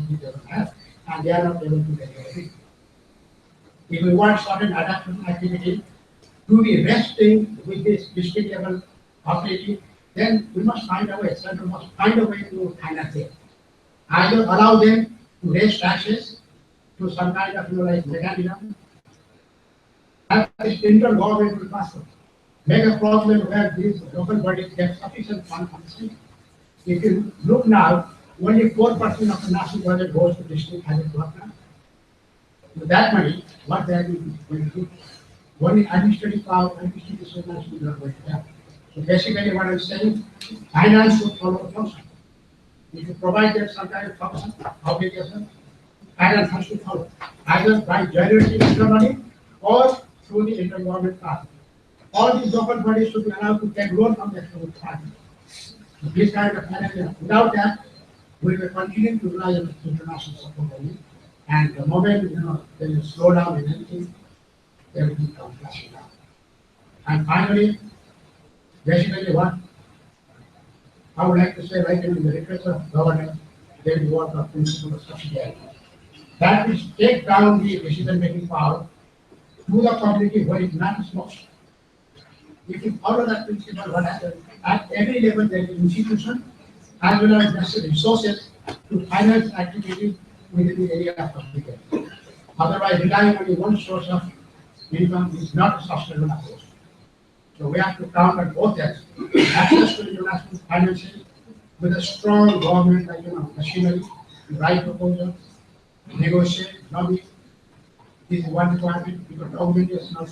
capacity they don't have, and they are not able to deliver it. If we want certain adaptation activity to be resting with this district level authority, then we must find a way, central must find a way to finance it. Either allow them to raise taxes to some kind of like mechanism, have this intergovernmental process, make a problem where these local bodies get sufficient fund from the state. If you look now, only 4% of the national budget goes to district as it works now. With that money, what they are going to do? Only administrative power, administrative services is not going to have. So basically what I'm saying, finance should follow the function. If you provide them some kind of function, obligation, finance has to follow. Either by generating extra money or through the intergovernment path. All these local bodies should be allowed to take loan from the external party. So this kind of management, without that, we will continue to rely on international support only. And the moment there is a slowdown in anything, everything comes crashing down. And finally, basically what I would like to say, like in the literature of governance, there is what the principle of subsidiarity. That is take down the decision-making power to the community where it matters most. If you follow that principle, what happens? At every level there is an institution as well as necessary resources to finance activities within the area of public health. Otherwise, relying on one source of income is not a sustainable approach. So we have to count on both ends. Access to international financing with a strong government machinery, right proposals, negotiate, lobby. This is one requirement because government is not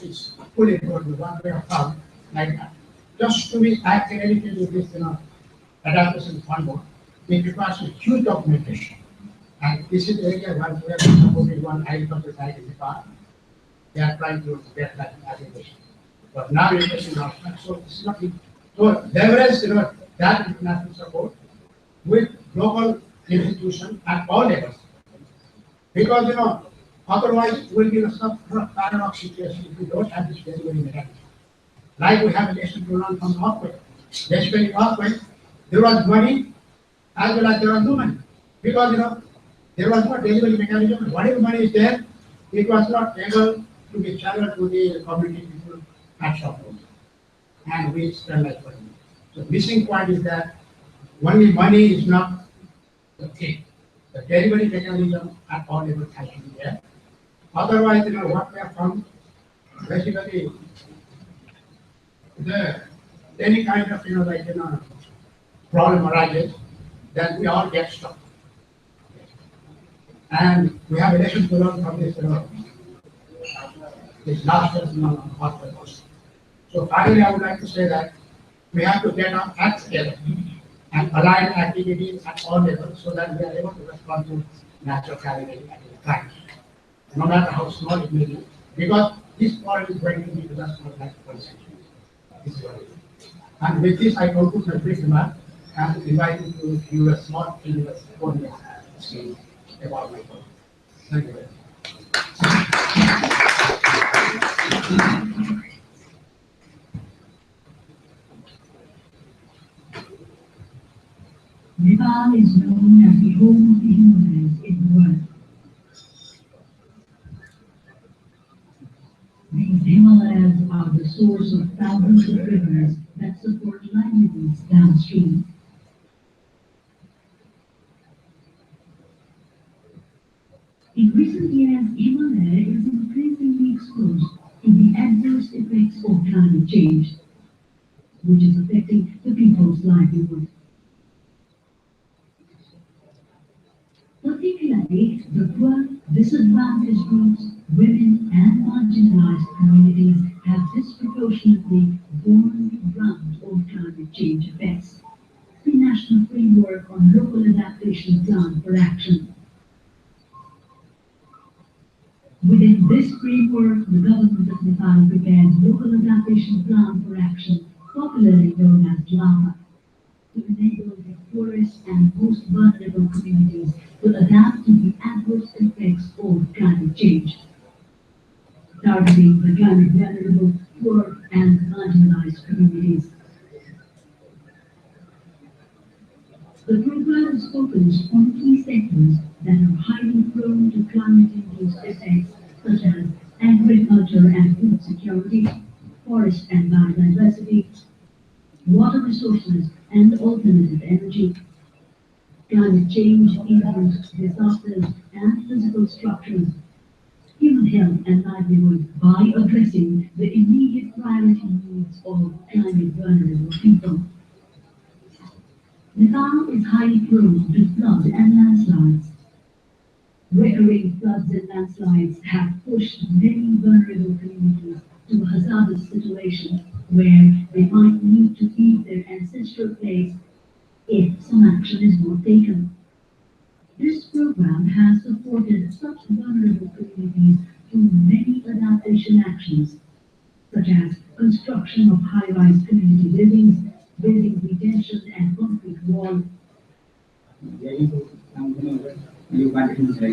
fully involved with one way of thought like that. Just to be accurately with this adaptation fund board, it requires a huge documentation. And this is the area where we have supported one agriculture side in the past. They are trying to get that application. But now it is not. So it's not so leverage that international support with local institutions at all levels. Because otherwise we'll be in some paradox situation if we don't have this delivery mechanism. Like we have a lesson to learn from the earthquake. Basically earthquake, there was money as well as there was no money. Because there was no delivery mechanism. Whatever money is there, it was not able to be channeled to the community people at shop. And we spend like money. So missing point is that only money is not the thing. The delivery mechanism at all levels has to be there. Otherwise, what we have found, basically, any kind of problem arises, then we all get stuck. And we have a lesson to learn from this last lesson on hospital also. So finally, I would like to say that we have to get our acts together and align activities at all levels so that we are able to respond to natural calamity at any time, no matter how small it may be, because this point is going to be with us for the next 1 century. This is what it is. And with this, I conclude my brief remark and invite you to give a small clinical scheme about my work. Thank you very much. Nepal is known as the home of the Himalayas in the world. These Himalayas are the source of thousands of rivers that support livelihoods downstream. In recent years, Himalaya is increasingly exposed to the adverse effects of climate change, which is affecting the people's livelihood. Particularly, the poor, disadvantaged groups, women, and marginalized communities have disproportionately borne the brunt of climate change effects. The National Framework on Local Adaptation Plan for Action. Within this framework, the government of Nepal prepared Local Adaptation Plan for Action, popularly known as LAPA, to enable the poorest and most vulnerable communities to adapt to the adverse effects of climate change, targeting the climate vulnerable, poor, and marginalized communities. The program is focused on key sectors that are highly prone to climate-induced effects, such as agriculture and food security, forest and biodiversity, water resources, and alternative energy. Climate change includes disasters and physical structures, human health and livelihood by addressing the immediate priority needs of climate vulnerable people. Nepal is highly prone to flood and landslides. Recurring floods and landslides have pushed many vulnerable communities to a hazardous situation where they might need to leave their ancestral place if some action is not taken. This program has supported such vulnerable communities through many adaptation actions, such as construction of high-rise community buildings, building retention and concrete wall, यो बाटो छैन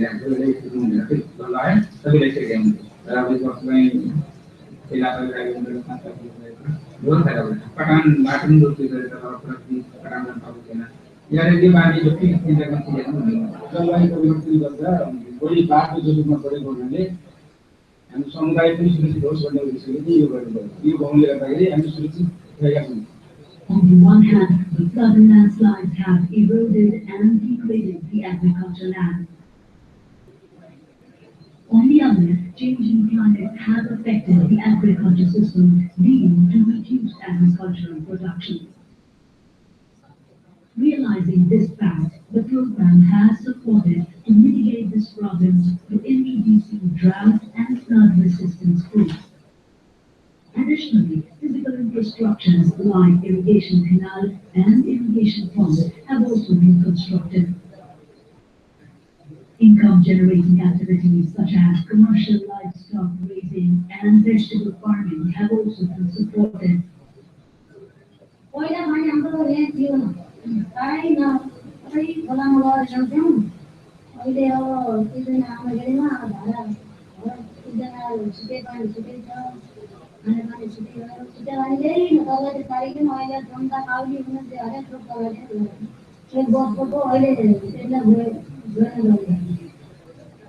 लगाए सबैले चाहिँ र अब वर्षमै इलाका लागि बहुत सारा पठान बाटो में दोस्ती करे तो पठान जनता को देना यार ये बात जो कि इंडिया में चीजें हैं जलवायु परिवर्तन गर्दा बढी बाटो जो रूपमा प्रयोग गर्नाले हामी समुदाय पनि सुरक्षित होस् भन्ने उद्देश्यले यो गर्नुभयो यो गाउँले गर्दाखेरि हामी सुरक्षित रहेका छौँ. On the one hand, the flood and landslides have eroded and degraded the agricultural land. On the other, changing climate has affected the agriculture system, leading to reduced agricultural production. Realizing this fact, the program has supported to mitigate this problem through introducing drought and flood resistance fruits. Additionally, physical infrastructures like irrigation canals and irrigation ponds have also been constructed. Income-generating activities such as commercial livestock raising and vegetable farming have also been supported.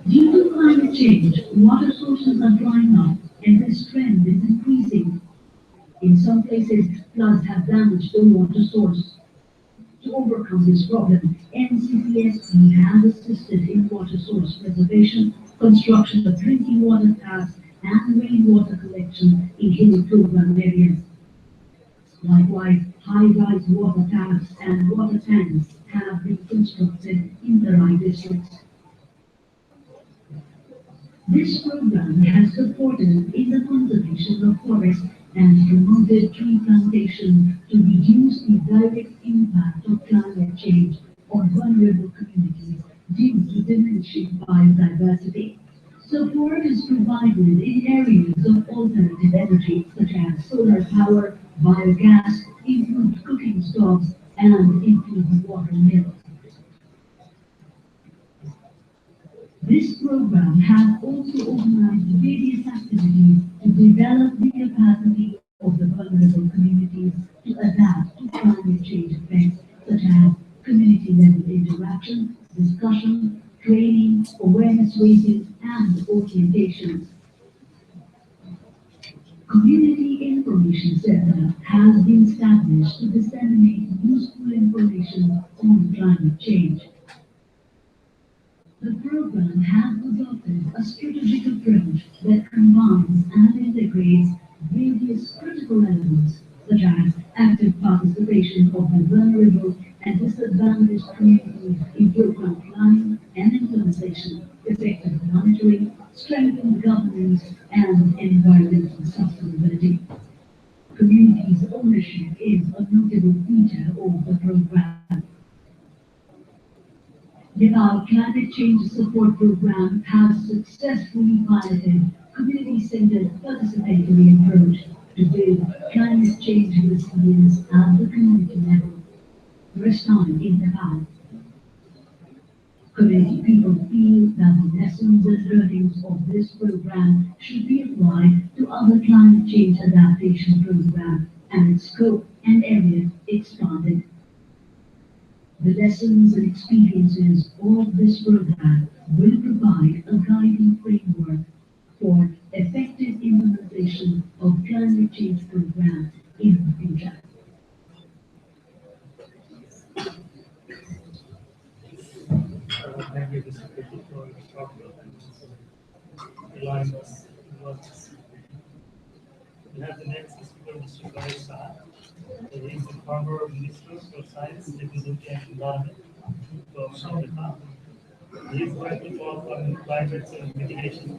Due to climate change, water sources are drying up and this trend is increasing. In some places, floods have damaged the water source. To overcome this problem, NCPSP has assisted in water source preservation, construction of drinking water taps, and rainwater collection in hilly program areas. Likewise, high-rise water taps and water tanks have been constructed in the right districts. This program has supported in the conservation of forests and promoted tree plantation to reduce the direct impact of climate change on vulnerable communities due to diminishing biodiversity. Support is provided in areas of alternative energy such as solar power, biogas, improved cooking stoves, and improved water mills. This program has also organized various activities to develop the capacity of the vulnerable communities to adapt to climate change effects, such as community-level interaction, discussion, training, awareness raising, and orientation. Community Information Center has been established to disseminate useful information on climate change. The program has adopted a strategic approach that combines and integrates various critical elements, such as active participation of the vulnerable and disadvantaged communities in program planning and implementation, effective monitoring, strengthened governance, and environmental sustainability. Communities' ownership is a notable feature of the program. Nepal Climate Change Support Program has successfully piloted community-centered participatory approach to build climate change resilience at the community level. First time in Nepal. Community people feel that the lessons and learnings of this program should be applied to other climate change adaptation programs and its scope and area expanded. The lessons and experiences of this program will provide a guiding framework for effective implementation of climate change programs in the future. Thank you, Mr. Pretty, for allowing us to work this. We have the next speaker, Mr. Ganesh Saha. He is the former Minister for Science, Technology and Environment, Government of Nepal. He is going to talk on climate change mitigation.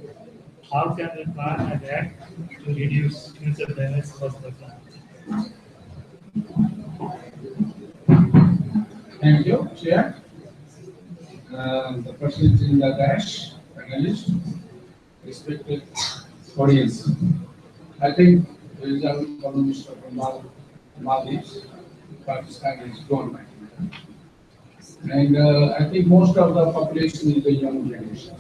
How can we plan and act to reduce future damage caused by climate change? Thank you, Chair. The person is in the dash, panelist, respected audience. I think the result from Mr. Maldives, Pakistan is gone by. And I think most of the population is the young generation.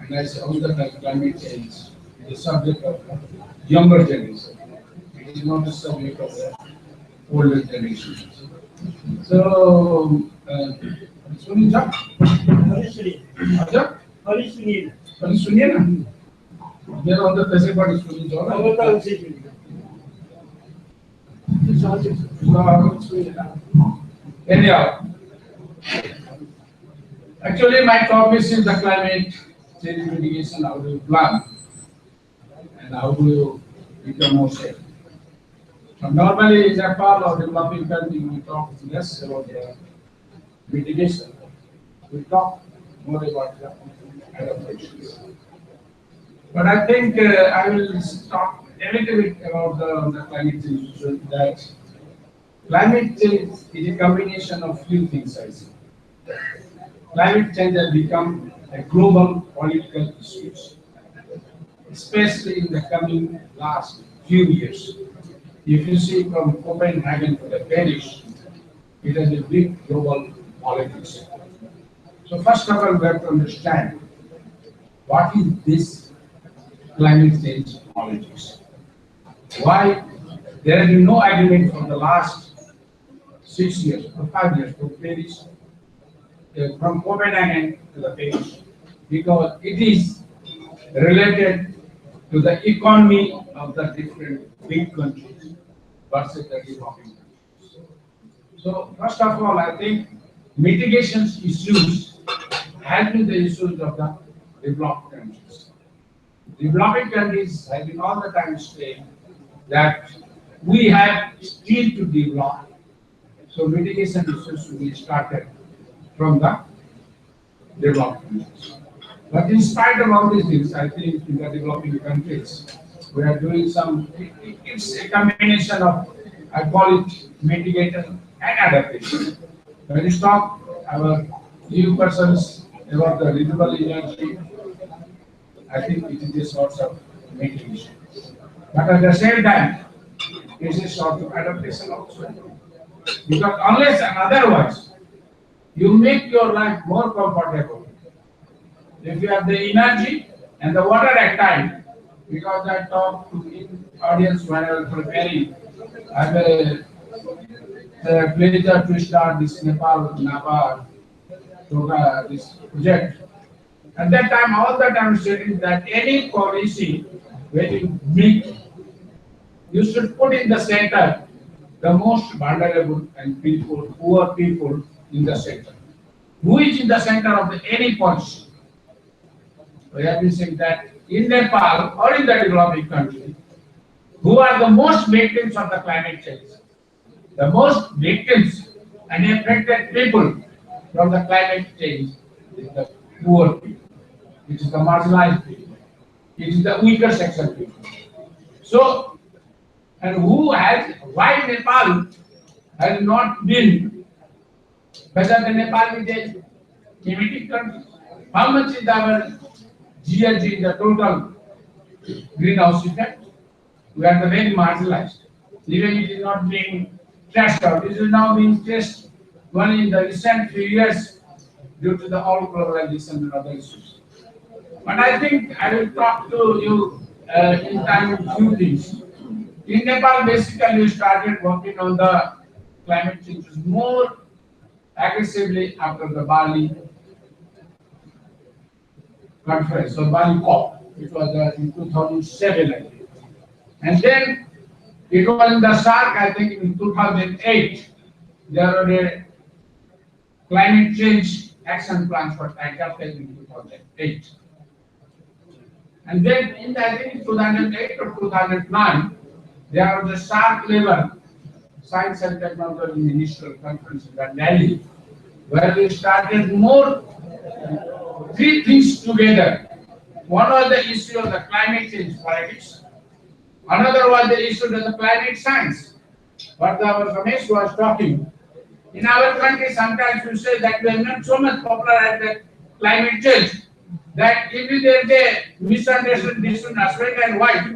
And as all the climate change is the subject of the younger generation. It is not the subject of the older generation. So, सुनिन्छ हजुर अलि सुनिएन पनि सुनिएन मेरो अन्त त्यसैबाट सुनिन्छ होला अब त सुनिएन anyhow, actually my topic is the climate change mitigation. How do you plan and how do you become more safe? So normally in Nepal or developing country we talk less about the mitigation. We talk more about the adaptations. But I think I will talk a little bit about the climate change. So that climate change is a combination of few things, I see. Climate change has become a global political issue, especially in the coming last few years. If you see from Copenhagen to the Paris, it is a big global politics. So first of all, we have to understand what is this climate change politics. Why there has been no agreement for the last 6 years or 5 years from Paris, from Copenhagen to the Paris, because it is related to the economy of the different big countries versus the developing countries. So first of all, I think mitigation issues have been the issues of the developed countries. Developing countries have been all the time saying that we have still to develop. So mitigation issues will be started from the developed countries. But in spite of all these things, I think in the developing countries, we are doing some, it's a combination of, I call it mitigation and adaptation. When you talk our new persons about the renewable energy, I think it is a source of mitigation. But at the same time, it is a sort of adaptation also. Because unless and otherwise, you make your life more comfortable. If you have the energy and the water at time, because I talked to the audience when I was preparing, I have a pleasure to start this Nepal Napa this project. At that time, all that I'm saying that any policy when you make, you should put in the center the most vulnerable and people, poor people in the center. Who is in the center of any policy? We have been saying that in Nepal or in the developing country, who are the most victims of the climate change? The most victims and affected people from the climate change is the poor people. It is the marginalized people. It is the weaker section people. So, and why Nepal has not been, whether the Nepal is a limited country, how much is our GHG in the total greenhouse effect? We are the very marginalized. Even it is not being trashed out. It is now being traced only in the recent few years due to the all globalization and other issues. But I think I will talk to you in time with few things. In Nepal, basically we started working on the climate change more aggressively after the Bali conference, or Bali COP. It was in 2007, I think. And then it was in the SARC, I think in 2008, there were a climate change action plans for adopted in 2008. And then in I think 2008 or 2009, there was a SARC level Science and Technology Ministerial Conference in Delhi, where we started three things together. One was the issue of the climate change politics. Another was the issue of the climate science. What our Ramesh was talking. In our country, sometimes we say that we are not so much popular at the climate change that if there is a misunderstanding between husband and wife,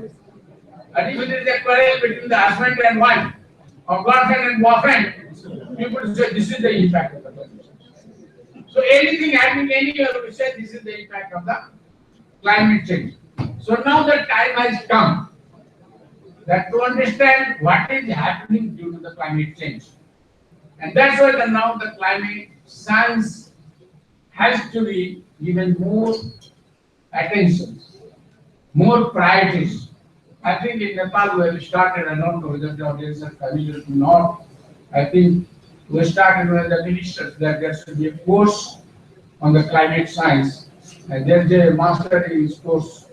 and if there is a quarrel between the husband and wife, or girlfriend and boyfriend, people say this is the impact of the climate change. So anything happening anywhere, we say this is the impact of the climate change. So now the time has come that to understand what is happening due to the climate change. And that's why now the climate science has to be given more attention, more priorities. I think in Nepal where we started, I don't know whether the audience are familiar or not. I think we started with the ministers that there should be a course on the climate science. And there's a master course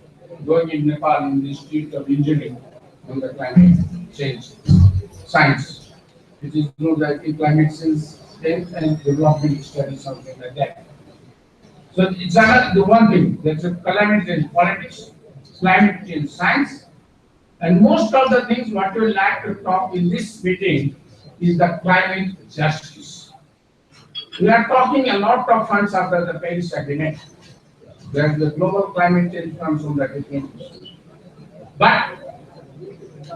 going in Nepal in the Institute of Engineering on the climate change science. It is known that in climate change and development study, something like that. So it's another the one thing, that's a climate change politics, climate change science, and most of the things what we would like to talk in this meeting is the climate justice. We are talking a lot of funds after the Paris Agreement. There's the global climate change funds on the different issues. But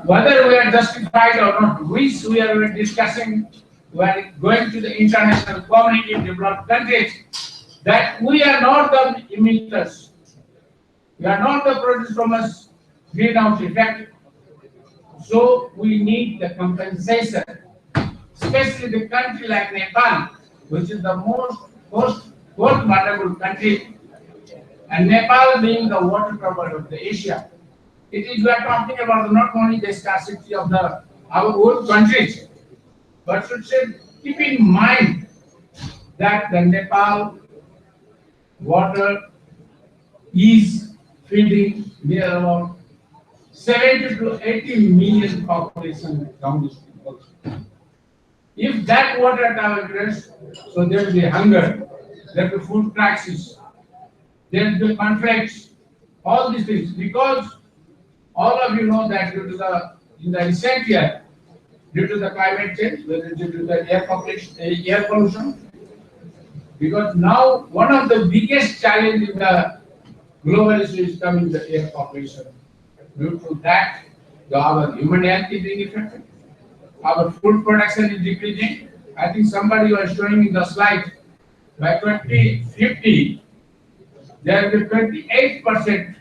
whether we are justified or not, which we are discussing, we are going to the international community in developed countries, that we are not the emitters. We are not the producers from us greenhouse effect. So we need the compensation, especially the country like Nepal, which is the most vulnerable country, and Nepal being the water cover of the Asia. It is we are talking about not only the scarcity of our own countries, but should say keep in mind that the Nepal water is feeding near about 70 to 80 million population downstream also. If that water diverts, so there will be hunger, there will be food crisis, there will be conflicts, all these things, because all of you know that due to in the recent year, due to the climate change, whether due to the air pollution, because now one of the biggest challenges in the global issue is coming the air population. Due to that, our human health is being affected. Our food production is decreasing. I think somebody was showing in the slide, by 2050, there will be 28%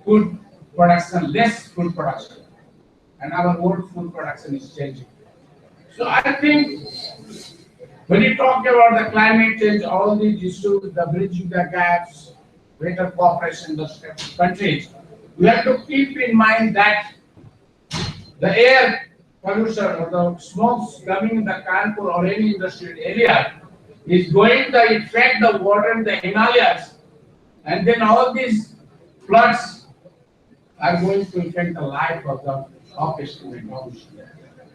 food production, less food production. And our old food production is changing. So I think when you talk about the climate change, all these issues, the bridging the gaps, greater cooperation in the countries, we have to keep in mind that the air pollution or the smokes coming in the Kanpur or any industrial area is going to affect the water in the Himalayas, and then all these floods are going to affect the life of the estimate.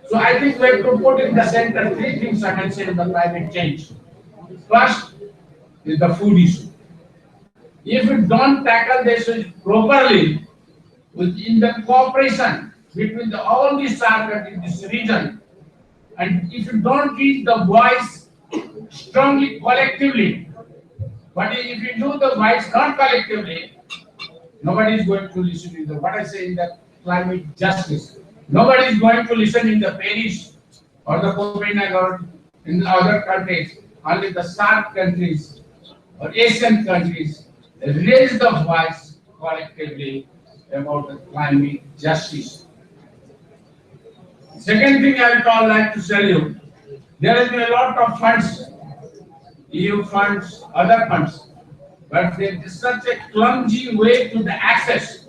So I think we have to put in the center three things I can say in the climate change. First is the food issue. If we don't tackle this properly, within the cooperation between all these SARC in this region, and if you don't reach the voice strongly collectively, but if you do the voice not collectively, nobody is going to listen in the what I say in the climate justice. Nobody is going to listen in the Paris or the Copenhagen or in the other countries. Only the SARC countries or Asian countries raise the voice collectively about the climate justice. Second thing I would like to tell you, There has been a lot of funds, EU funds, other funds, but there is such a clumsy way to the access.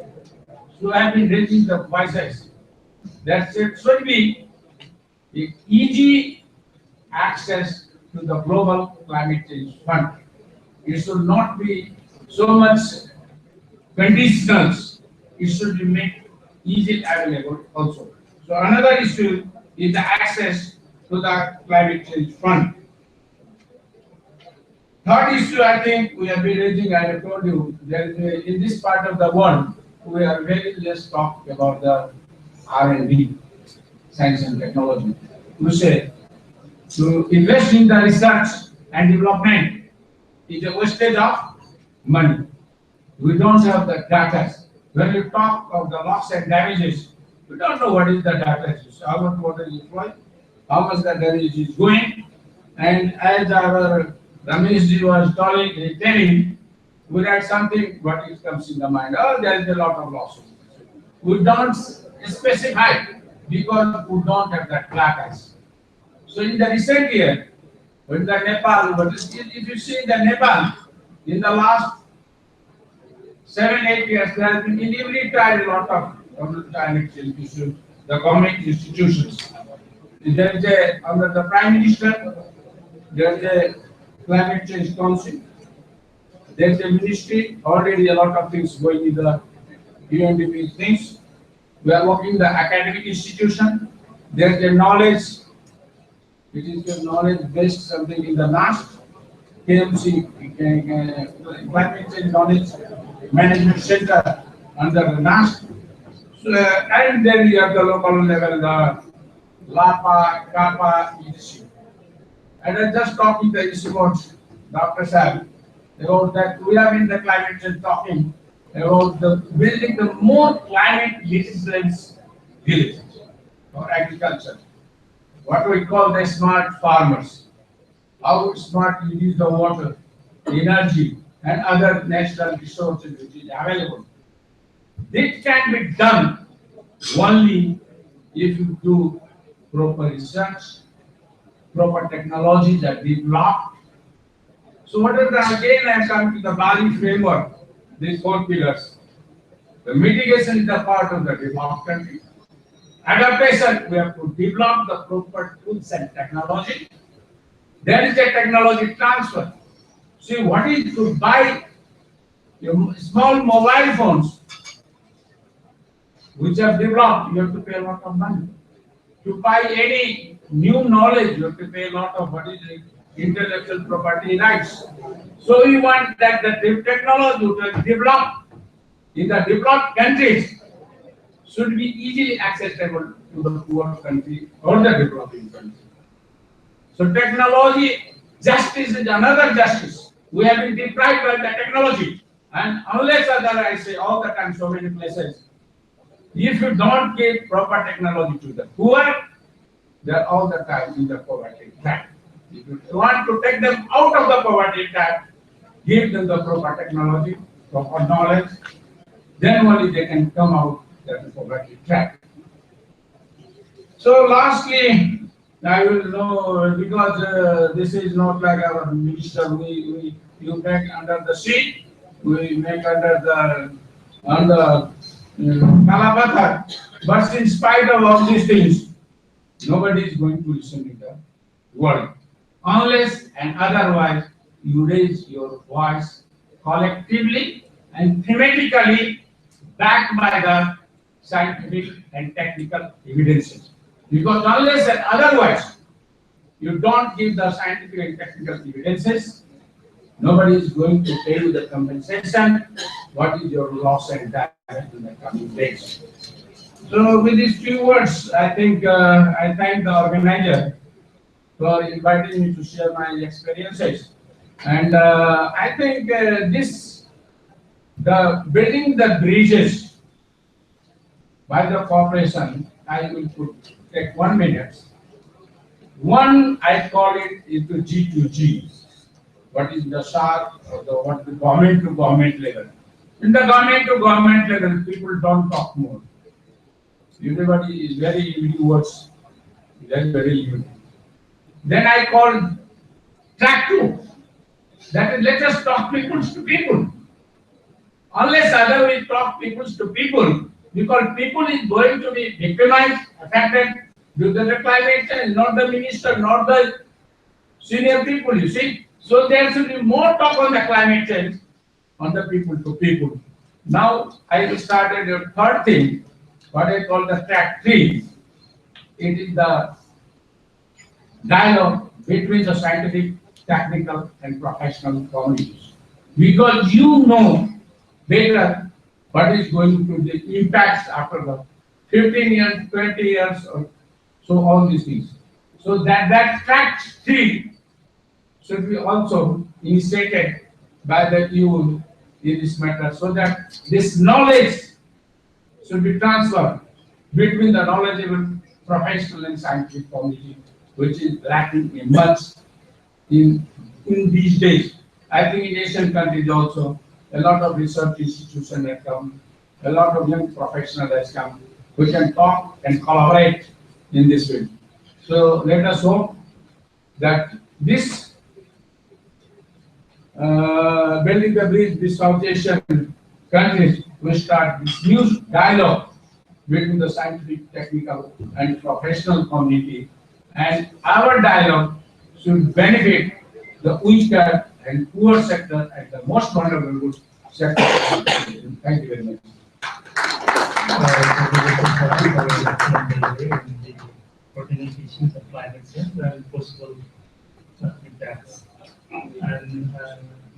So I have been raising the voices. That it should be easy access to the global climate change fund. It should not be so much conditionals. It should be made easily available also. So another issue is the access to the climate change fund. Third issue, I think we have been raising, I have told you, that in this part of the world, we are very less talking about the R&D, science and technology. We say to invest in the research and development is a wastage of money. We don't have the data. When you talk of the loss and damages, we don't know what is the data, how much water is flowing, how much the damage is going, and as our Rameshji was telling, we write something what it comes in the mind. Oh, there is a lot of losses. We don't specify because we don't have that data. So in the recent year, when the Nepal, if you see the Nepal, in the last 7-8 years, there has been in every trial a lot of climate change issues, the government institutions. There is under the Prime Minister, there is a Climate Change Council, there is a ministry, already a lot of things going in the UNDP things. We are working in the academic institution, there is a knowledge, it is a knowledge-based something in the NAST, KMC, Climate Change Knowledge Management Center under the NAST. So, and then you have the local level, the LAPA, CAPA, etc. And I just talking the issue about Dr. Sal, about that we are in the climate change talking about the building the more climate resilient villages for agriculture. What we call the smart farmers. How smart you use the water, energy, and other natural resources which is available. This can be done only if you do proper research, proper technologies are developed. So what is the, again I come to the Bali framework, these 4 pillars. The mitigation is the part of the developed country. Adaptation, we have to develop the proper tools and technology. There is a technology transfer. See, what is to buy your small mobile phones, which are developed, you have to pay a lot of money. To buy any new knowledge, you have to pay a lot of what is it, intellectual property rights. So we want that the technology to develop in the developed countries should be easily accessible to the poor country or the developing country. So technology justice is another justice. We have been deprived by the technology, and unless other I say all the time so many places, if you don't give proper technology to the poor, they are all the time in the poverty trap. If you want to take them out of the poverty trap, give them the proper technology, proper knowledge, then only they can come out of the poverty trap. So lastly, I will know because this is not like our minister. You make under the seat, we make under the Kalapathar. But in spite of all these things, nobody is going to listen in the world. Unless and otherwise, you raise your voice collectively and thematically backed by the scientific and technical evidences. Because unless and otherwise, you don't give the scientific and technical evidences, nobody is going to pay you the compensation. What is your loss and damage in the coming days? So with these few words, I think I thank the organizer for inviting me to share my experiences. And I think the building the bridges by the corporation, I will take 1 minute. One, I call it into G2G. What is the SAR or the government to government level? In the government to government level, people don't talk more. Everybody is very limited words, very limited. Then I called track 2. That is, let us talk peoples to people. Unless other we talk peoples to people, because people is going to be victimized, affected due to the climate change, not the minister, not the senior people, you see. So there should be more talk on the climate change, on the people to people. Now I started a third thing, what I call the track 3. It is the dialogue between the scientific, technical, and professional communities. Because you know better what is going to be the impacts after the 15 years, 20 years, or so all these things. So that track 3 should be also initiated by the EU in this matter, so that this knowledge should be transferred between the knowledgeable professional and scientific community, which is lacking much in these days. I think in Asian countries also, a lot of research institutions have come, a lot of young professionals has come. We can talk and collaborate in this field. So let us hope that this building the bridge, this South Asian countries will start this new dialogue between the scientific, technical, and professional community, and our dialogue should benefit the weaker and poor sector and the most vulnerable group sector. Thank you very much. Pertinent issues of climate change and possible impacts, and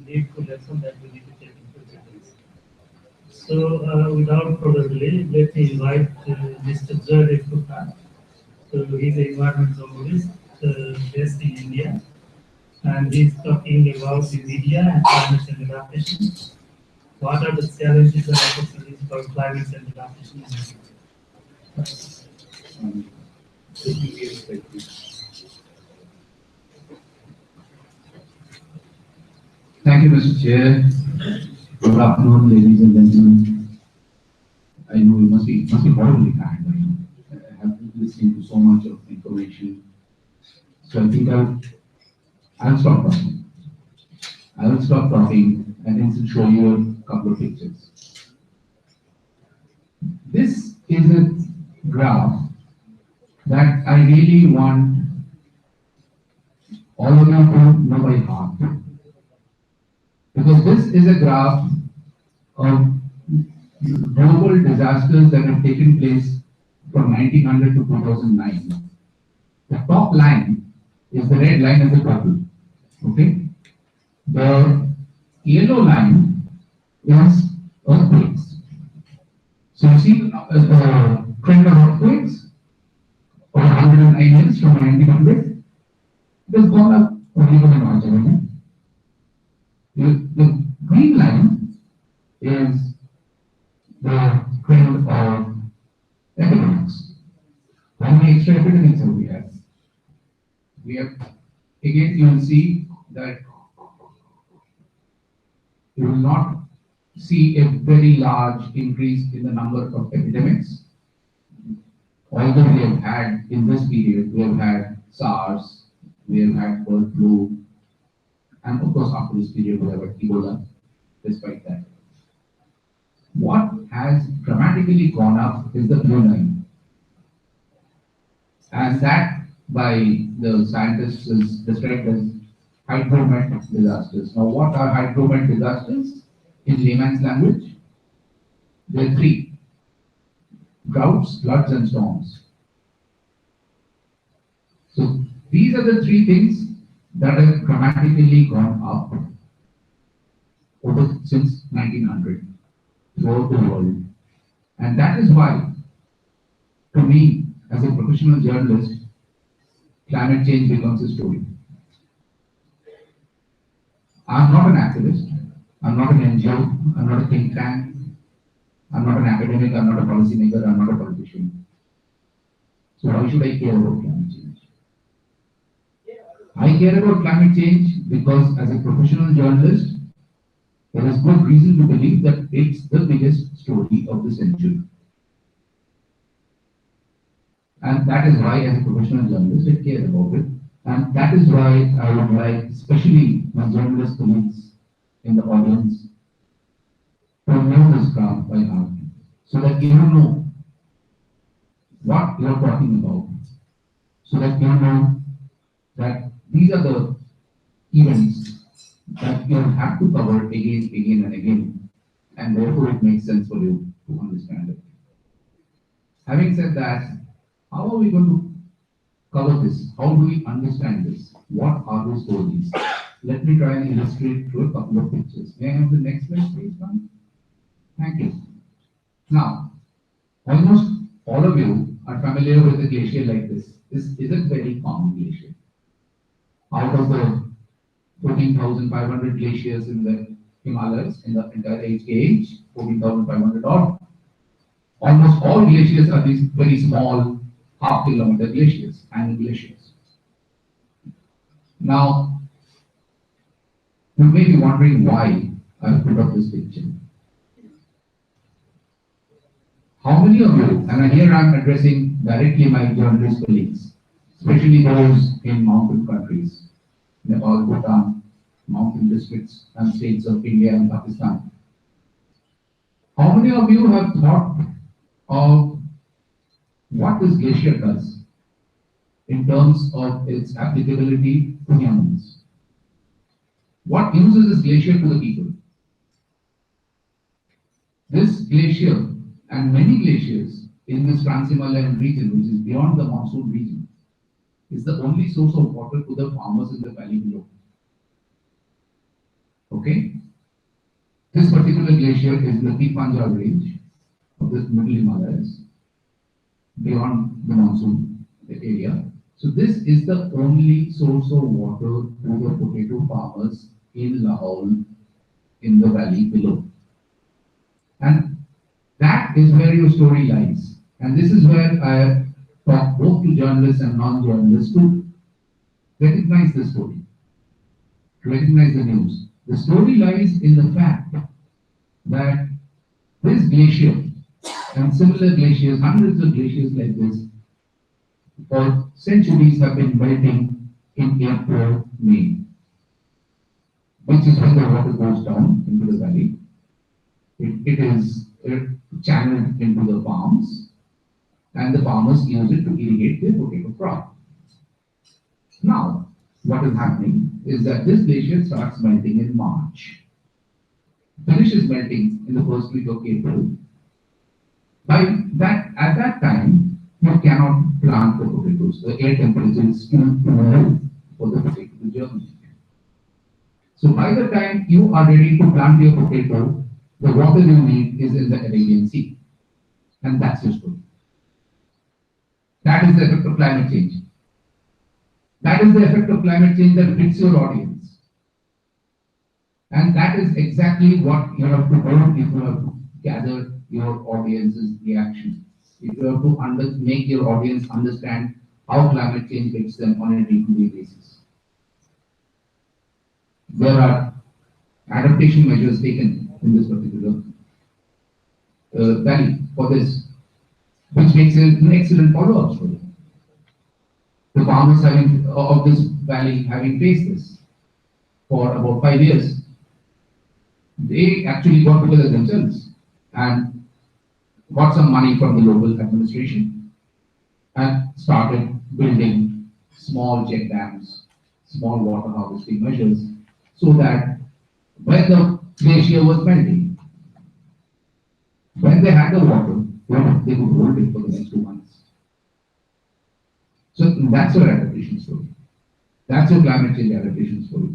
needful lesson that we need to take into consideration. So, without further delay, let me invite Mr. Jaydev Gupta. So, he's an environment journalist based in India, and he's talking about the media and climate change adaptation. What are the challenges and opportunities for climate change adaptation? Thank you, Mr. Chair. Good afternoon, ladies and gentlemen. I know you must be horribly tired. I have been listening to so much of information. So I think I'll stop talking. I will stop talking and instead show you a couple of pictures. This is a graph that I really want all of you to know by heart. Because this is a graph of global disasters that have taken place from 1900 to 2009. The top line is the red line as a total. Okay? The yellow line is earthquakes. So you see the trend of earthquakes over 109 years from 1900. It has gone up only by notch. The green line is the trend of epidemics. How many extra epidemics have we had? We have, again, you will see that you will not see a very large increase in the number of epidemics. Although we have had, in this period, we have had SARS, we have had bird flu, and of course after this period we have had Ebola, despite that. What has dramatically gone up is the blue line. And that by the scientists is described as hydromet disasters. Now what are hydromet disasters? In layman's language, there are three: droughts, floods, and storms. So these are the three things that have dramatically gone up since 1900 throughout the world. And that is why, to me, as a professional journalist, climate change becomes a story. I'm not an activist, I'm not an NGO, I'm not a think tank, I'm not an academic, I'm not a policymaker, I'm not a politician. So why should I care about climate change? I care about climate change because as a professional journalist, there is good reason to believe that it's the biggest story of the century. And that is why as a professional journalist, I care about it And that is why I would like, especially my journalist colleagues in the audience, to know this graph by heart, so that you know what you are talking about, so that you know that these are the events that you have to cover again and again, and therefore it makes sense for you to understand it. Having said that, how are we going to cover this? How do we understand this? What are those stories? Let me try and illustrate through a couple of pictures. May I have the next slide, please, ma'am? Thank you. Now, almost all of you are familiar with a glacier like this. This is a very common glacier. Out of the 14,500 glaciers in the Himalayas in the entire age, 14,500 odd, almost all glaciers are these very small half-kilometer glaciers and glaciers. Now, you may be wondering why I put up this picture. How many of you, and here I am addressing directly my journalist colleagues, especially those in mountain countries, Nepal, Bhutan, mountain districts and states of India and Pakistan. How many of you have thought of what this glacier does in terms of its applicability to humans? What uses this glacier to the people? This glacier and many glaciers in this Trans-Himalayan region, which is beyond the monsoon region, is the only source of water to the farmers in the valley below. Okay? This particular glacier is the Pir Panjal range of the middle Himalayas, beyond the monsoon area. So this is the only source of water to the potato farmers in Lahaul, in the valley below. And that is where your story lies. And this is where I talk both to journalists and non-journalists to recognize the story, to recognize the news. The story lies in the fact that this glacier and similar glaciers, hundreds of glaciers like this, for centuries have been melting in April, May, which is when the water goes down into the valley. It is channeled into the farms, and the farmers use it to irrigate their potato crop. Now, what is happening is that this glacier starts melting in March, finishes melting in the first week of April. At that time, you cannot plant the potatoes. The air temperature is too low for the potato to germinate. So by the time you are ready to plant your potato, the water you need is in the Arabian Sea. And that's your story. That is the effect of climate change. That is the effect of climate change that hits your audience. And that is exactly what you have to do if you have to gather your audience's reaction. If you have to make your audience understand how climate change hits them on a day-to-day basis. There are adaptation measures taken in this particular valley for this, which makes it an excellent follow-up story. The farmers of this valley having faced this for about 5 years, they actually got together themselves and got some money from the local administration and started building small check dams, small water harvesting measures, so that when the glacier was melting, when they had the water, they could hold it for the next 2 months. So that's your adaptation story. That's your climate change adaptation story.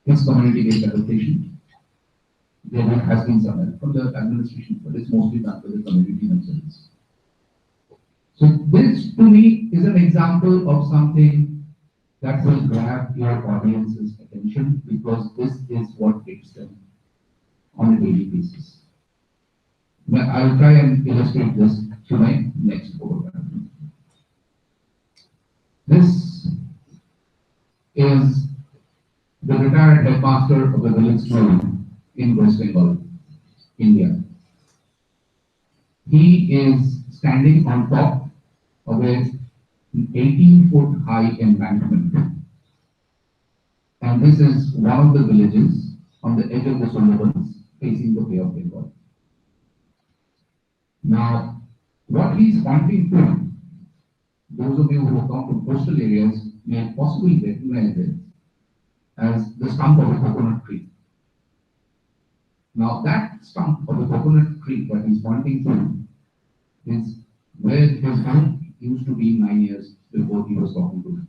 It's community-based adaptation. There has been some help from the administration, but it's mostly done by the community themselves. So this, to me, is an example of something that will grab your audience's attention, because this is what hits them on a daily basis. Now, I will try and illustrate this to my next photograph. This is the retired headmaster of a village school in West Bengal, India. He is standing on top of a an 18-foot high embankment. And this is one of the villages on the edge of the Sundarbans facing the Bay of Bengal. Now, what he's pointing to, those of you who come to coastal areas may possibly recognize it as the stump of a coconut tree. Now, that stump of a coconut tree that he's pointing to is where his home used to be 9 years before he was talking to me.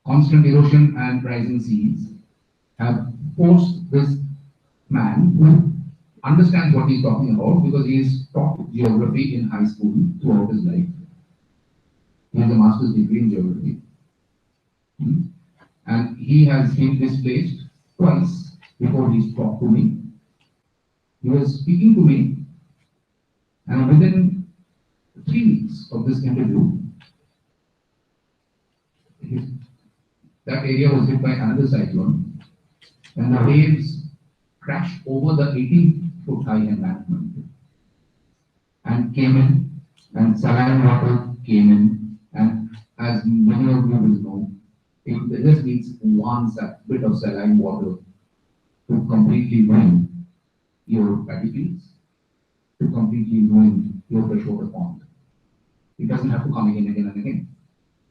Constant erosion and rising seas have forced this man who understands what he's talking about because he's taught geography in high school throughout his life. He has a master's degree in geography. And he has been displaced twice before he's talked to me. He was speaking to me, and within 3 weeks of this interview, that area was hit by another cyclone, and the waves crashed over the 18-foot high embankment and came in, and saline water came in, and as many of you will know, it just needs one bit of saline water to completely ruin your paddy fields, to completely ruin your freshwater pond. It doesn't have to come again and again and again.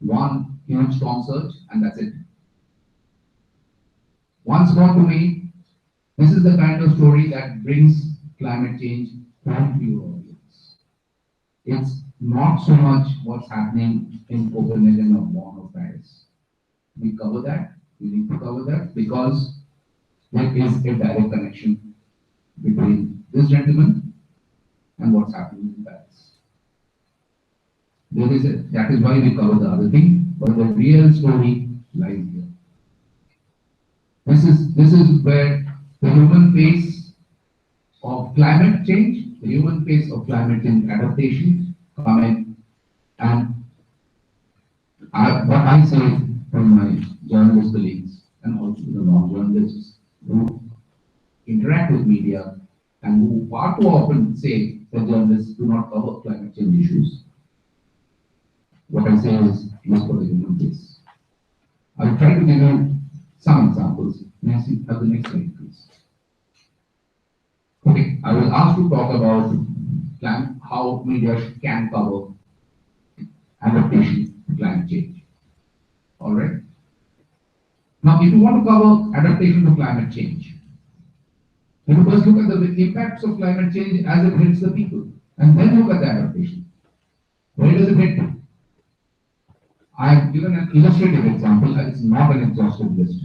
One huge storm surge, and that's it. Once more to me, this is the kind of story that brings climate change home to your audience. It's not so much what's happening in Copenhagen or Bonn or Paris. We cover that, we need to cover that because there is a direct connection between this gentleman and what's happening in Paris. That is why we cover the other thing, but the real story lies here. This is where the human face of climate change, the human face of climate change adaptation come in, and what I say from my journalist colleagues and also the non-journalists who interact with media and who far too often say that journalists do not cover climate change issues. What I say is look for the human face. I will try to give you some examples. May I see the next slide, please? Okay, I was asked to talk about how media can cover adaptation to climate change. All right. Now, if you want to cover adaptation to climate change, you first look at the impacts of climate change as it hits the people, and then look at the adaptation. Where does it hit? I have given an illustrative example, and it's not an exhaustive list.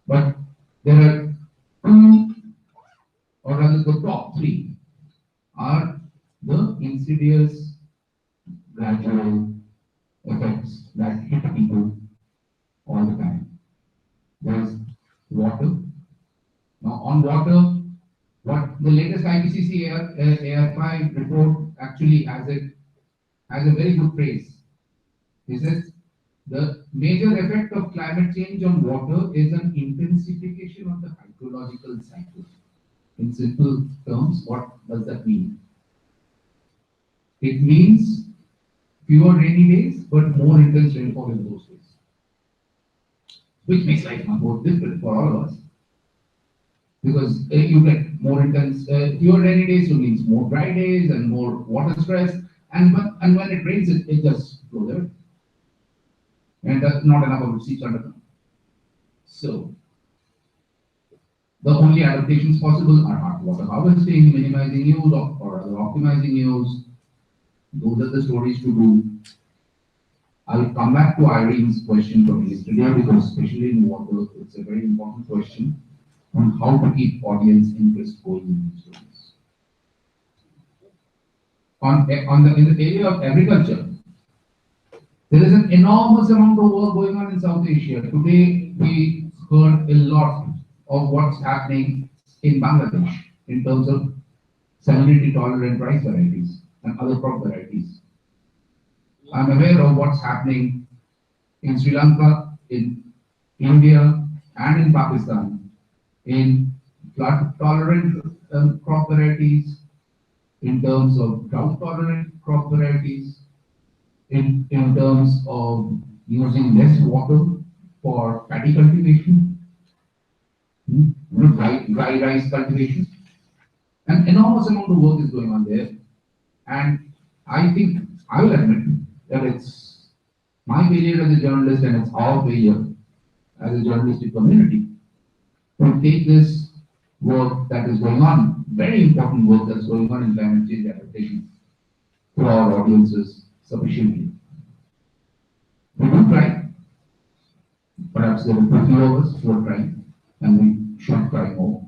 But there are two, or rather the top three, are the insidious, gradual effects that hit people all the time. There's water. Now on water, what the latest IPCC AR5 report actually has a very good phrase. It says the major effect of climate change on water is an intensification of the hydrological cycle. In simple terms, what does that mean? It means fewer rainy days, but more intense rainfall in those days, which makes life much more difficult for all of us. Because you get more intense, fewer rainy days, so means more dry days and more water stress, and when it rains, it just flows out. And that's not enough of seeps under ground. So the only adaptations possible are water harvesting, minimizing use, or other optimizing use. Those are the stories to do. I will come back to Irene's question from yesterday because especially in water, it's a very important question on how to keep audience interest going in these stories. In the area of agriculture, there is an enormous amount of work going on in South Asia. Today, we heard a lot of what's happening in Bangladesh in terms of salinity tolerant rice varieties and other crop varieties. I'm aware of what's happening in Sri Lanka, in India, and in Pakistan in flood tolerant crop varieties, in terms of drought tolerant crop varieties, in terms of using less water for paddy cultivation, dry rice cultivation. An enormous amount of work is going on there. And I think, I will admit that it's my failure as a journalist and it's our failure as a journalistic community to take this work that is going on, very important work that's going on in climate change adaptation, to our audiences sufficiently. We do try. Perhaps there are a few of us who are trying, and we should try more.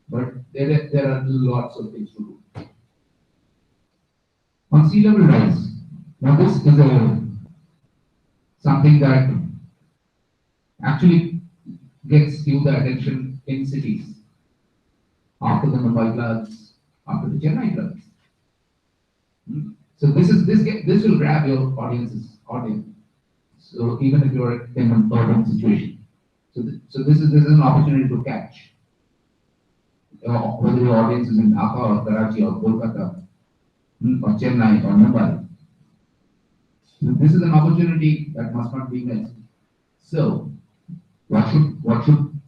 But there are lots of things to do. On sea level rise, now this is something that actually gets you the attention in cities after the Mumbai floods, after the Chennai floods. So this will grab your audience. So even if you're in an urban situation, so this is an opportunity to catch. Whether your audience is in Dhaka or Karachi or Kolkata or Chennai or Mumbai, this is an opportunity that must not be missed. So, what should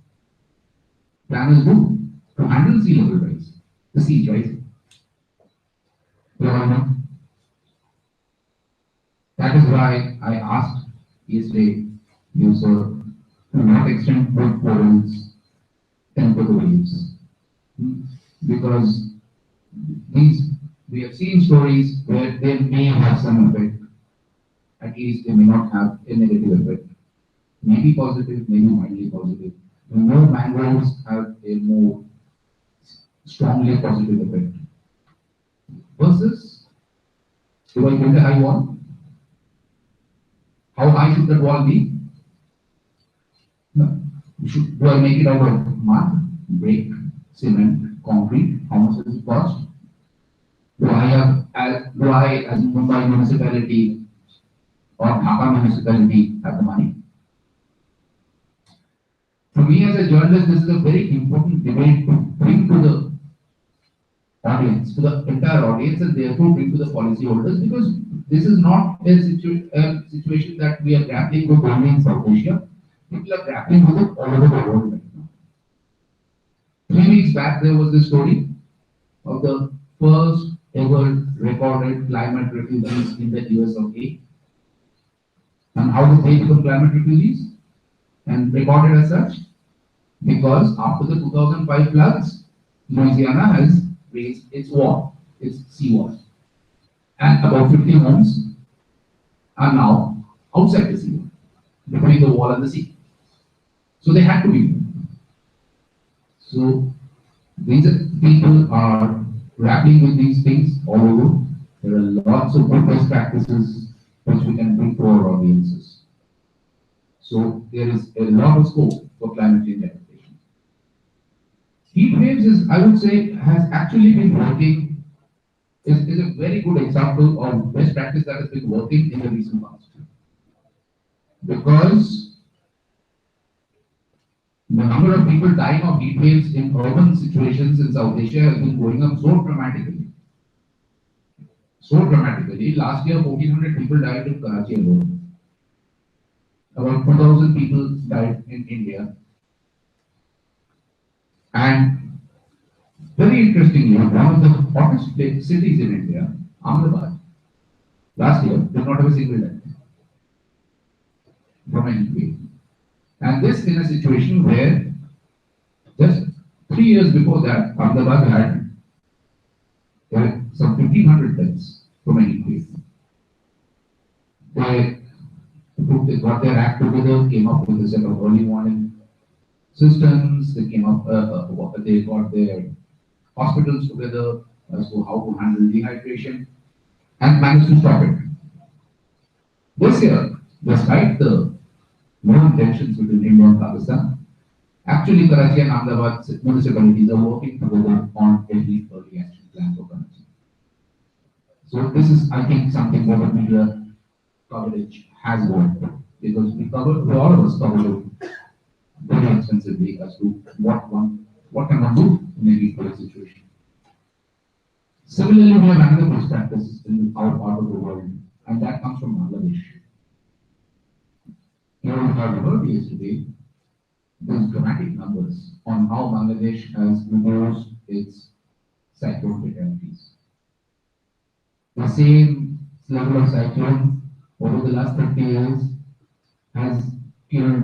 planners do to handle sea level rise, the seas rise? That is why I asked yesterday you, sir, to not extend food corals into the waves. Because we have seen stories where they may have some effect, at least they may not have a negative effect. Maybe positive, maybe mildly positive. We know mangroves have a more strongly positive effect. Versus, do I build a high wall? How high should that wall be? No. Do I make it out of mud, brick, cement, concrete? How much does it cost? Do I, as Mumbai municipality or Dhaka municipality, have the money? For me as a journalist, this is a very important debate to bring to the audience, to the entire audience, and therefore bring to the policyholders, because this is not a situation that we are grappling with only in South Asia. People are grappling with it all over the world right now. 3 weeks back, there was this story of the first ever recorded climate refugees in the US of A. And how did they become climate refugees and recorded as such? Because after the 2005 floods, Louisiana has raised its wall, its seawall. And about 50 homes are now outside the sea, between the wall and the sea. So they had to be moved. So these people are grappling with these things all over. There are lots of good best practices which we can bring to our audiences. So there is a lot of scope for climate change adaptation. Heat waves is, I would say, has actually been working, is a very good example of best practice that has been working in the recent past. Because the number of people dying of heat waves in urban situations in South Asia has been going up so dramatically. So dramatically. Last year, 1,400 people died in Karachi alone. About 2,000 people died in India. And very interestingly, one of the hottest cities in India, Ahmedabad, last year did not have a single death from a heat wave. And this in a situation where just 3 years before that, Ahmedabad had some 1,500 deaths from a heat wave. They got their act together, came up with a set of early warning systems. They came up, they got their hospitals together as to how to handle dehydration, and managed to stop it. This year, despite the known tensions between India and Pakistan, actually Karachi and Ahmedabad municipalities are working together on a early action plan for Karachi. So this is, I think, something that the media coverage has worked, because all of us covered it very extensively as to what can one do in a heat wave situation. Similarly, we have another best practice in our part of the world, and that comes from Bangladesh. You know, have heard yesterday those dramatic numbers on how Bangladesh has reduced its cyclone fatalities. The same level of cyclone over the last 30 years has killed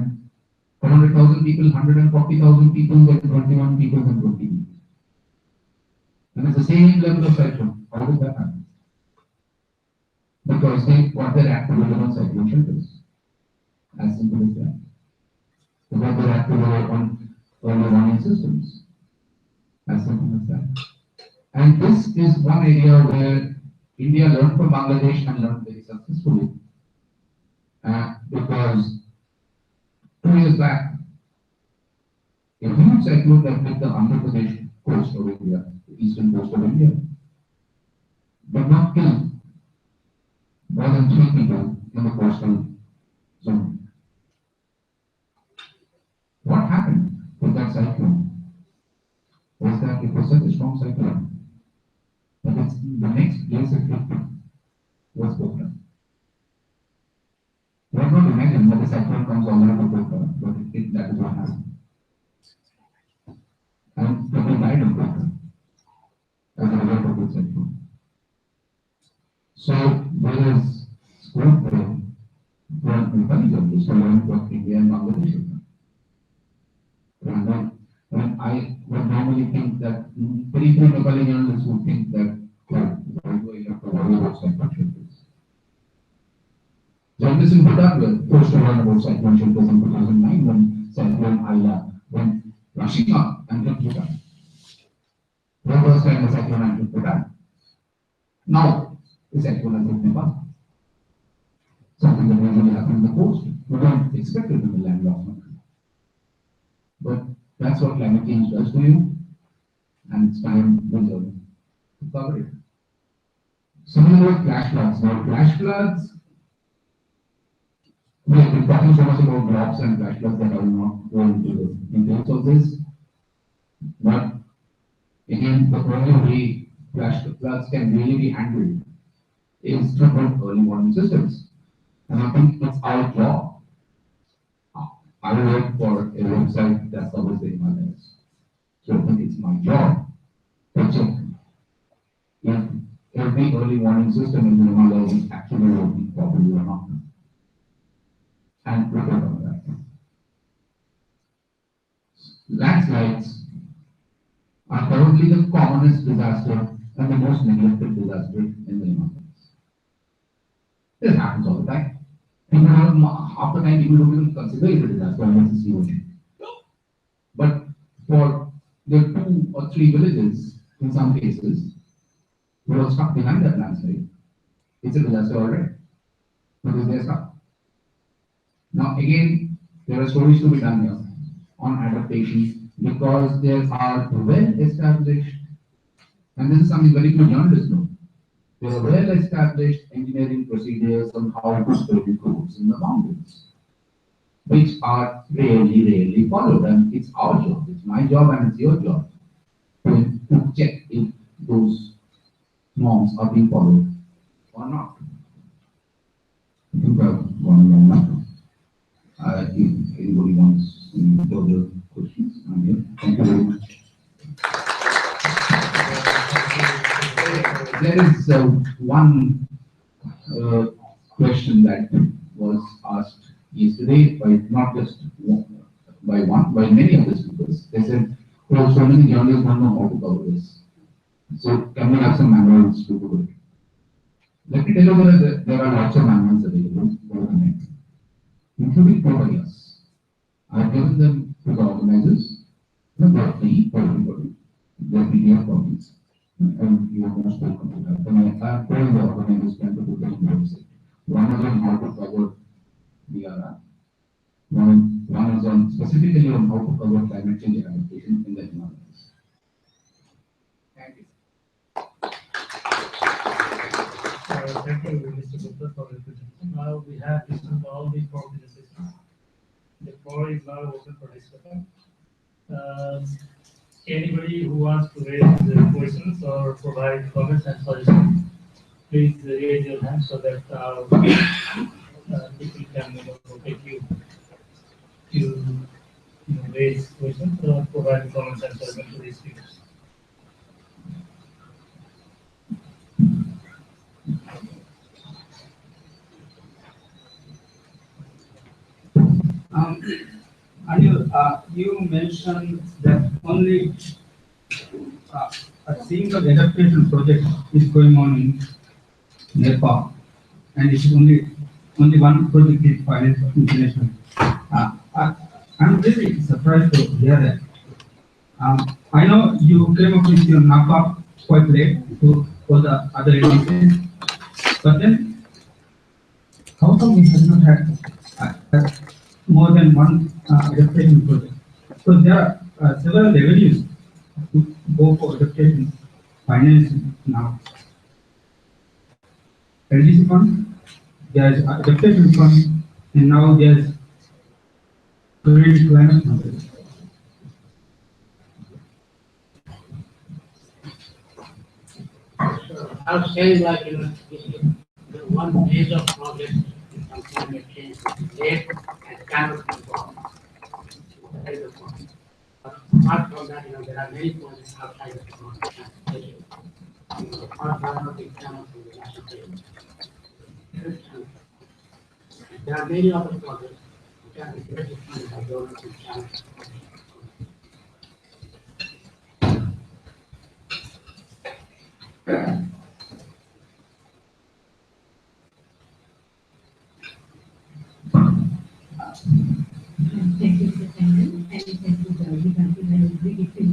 100,000 people, 140,000 people, and 21 people in 20 weeks. And it's the same level of cyclone. How does that happen? Because they got their act together on cyclone shelters. As simple as that. They got their act together on early warning systems. As simple as that. And this is one area where India learned from Bangladesh and learned very successfully. Because 2 years back, a huge cyclone that hit the Andhra Pradesh coast of India, the eastern coast of India, did not kill more than 3 people in the coastal zone. What happened with that cyclone was that it was such a strong cyclone that the next place it hit was Pokhara. You cannot imagine that the cyclone comes all the way to Pokhara, but that is what happened. And people died in Pokhara as a result of the cyclone. So there is scope there for intelligence to learn what India and Bangladesh have done. And I would normally think that very few Nepali journalists would think that, oh, why do I have to worry about cyclone shelters? Journalists in Bhutan were forced to learn about cyclone shelters in 2009 when Cyclone Aila went rushing up and hit Bhutan. For the first time the cyclone hit Bhutan. Now the cyclone has hit Nepal. Something that usually happens on the coast. We don't expect it in the landlocked country. But that's what climate change does to you, and it's time we learn to cover it. Similar with flash floods. Now, flash floods, we have been talking so much about droughts and flash floods that I will not go into the details of this. But again, the only way flash floods can really be handled is through early warning systems. And I think it's our job. I work for a website that covers the Himalayas. So I think it's my job to check if every early warning system in the Himalayas is actually working properly or not. And report on that. Landslides are probably the commonest disaster and the most neglected disaster in the Himalayas. This happens all the time. People don't, half the time people don't even consider it a disaster unless it's huge. But for the 2 or 3 villages, in some cases, who are stuck behind that landslide, it's a disaster already. Because they're stuck. Now again, there are stories to be done here on adaptation because there are well established, and this is something very few journalists know. There are well-established engineering procedures on how to build roads in the mountains, which are rarely followed. And it's our job, it's my job and it's your job to check if those norms are being followed or not. I think I've gone long enough. If anybody wants any further questions, I'm here. Thank you very much. There is one question that was asked yesterday by not just by many of the speakers. They said, "Oh, so many journalists don't know how to cover this. So can we have some manuals to do it?" Let me tell you that there are lots of manuals available over the net, including for us. I've given them to the organizers. They're free for everybody. They're PDF copies. And you are most welcome to that. And I have told the organizers to put them on the website. One is on how to cover DRR. One is on specifically on how to cover climate change adaptation in the Himalayas. Thank you. Thank you, Mr. Gupta, for the presentation. Now we have listened to all the 4 witnesses. The floor is now open for discussion. Anybody who wants to raise the questions or provide comments and suggestions, please raise your hand so that people can take you to raise questions or provide comments and suggestions to these speakers. Anil, you mentioned that only a single adaptation project is going on in Nepal, and it is only one project is financed internationally. I'm really surprised to hear that. I know you came up with your NAPA quite late for the other agencies, but then how come we have not had more than one adaptation project? So there are several avenues to go for adaptation financing now. LDC fund, there's adaptation fund, and now there's climate fund. So I was saying like, this is the one major project on climate change is late and cannot be solved. That is the point. But apart from that, there are many projects outside of the transportation. Or cannot be cannot be the national grid. There are many other projects which are directly funded by government and channels. Thank you, Mr. Chairman, and thank you, Jyoti. I agree with you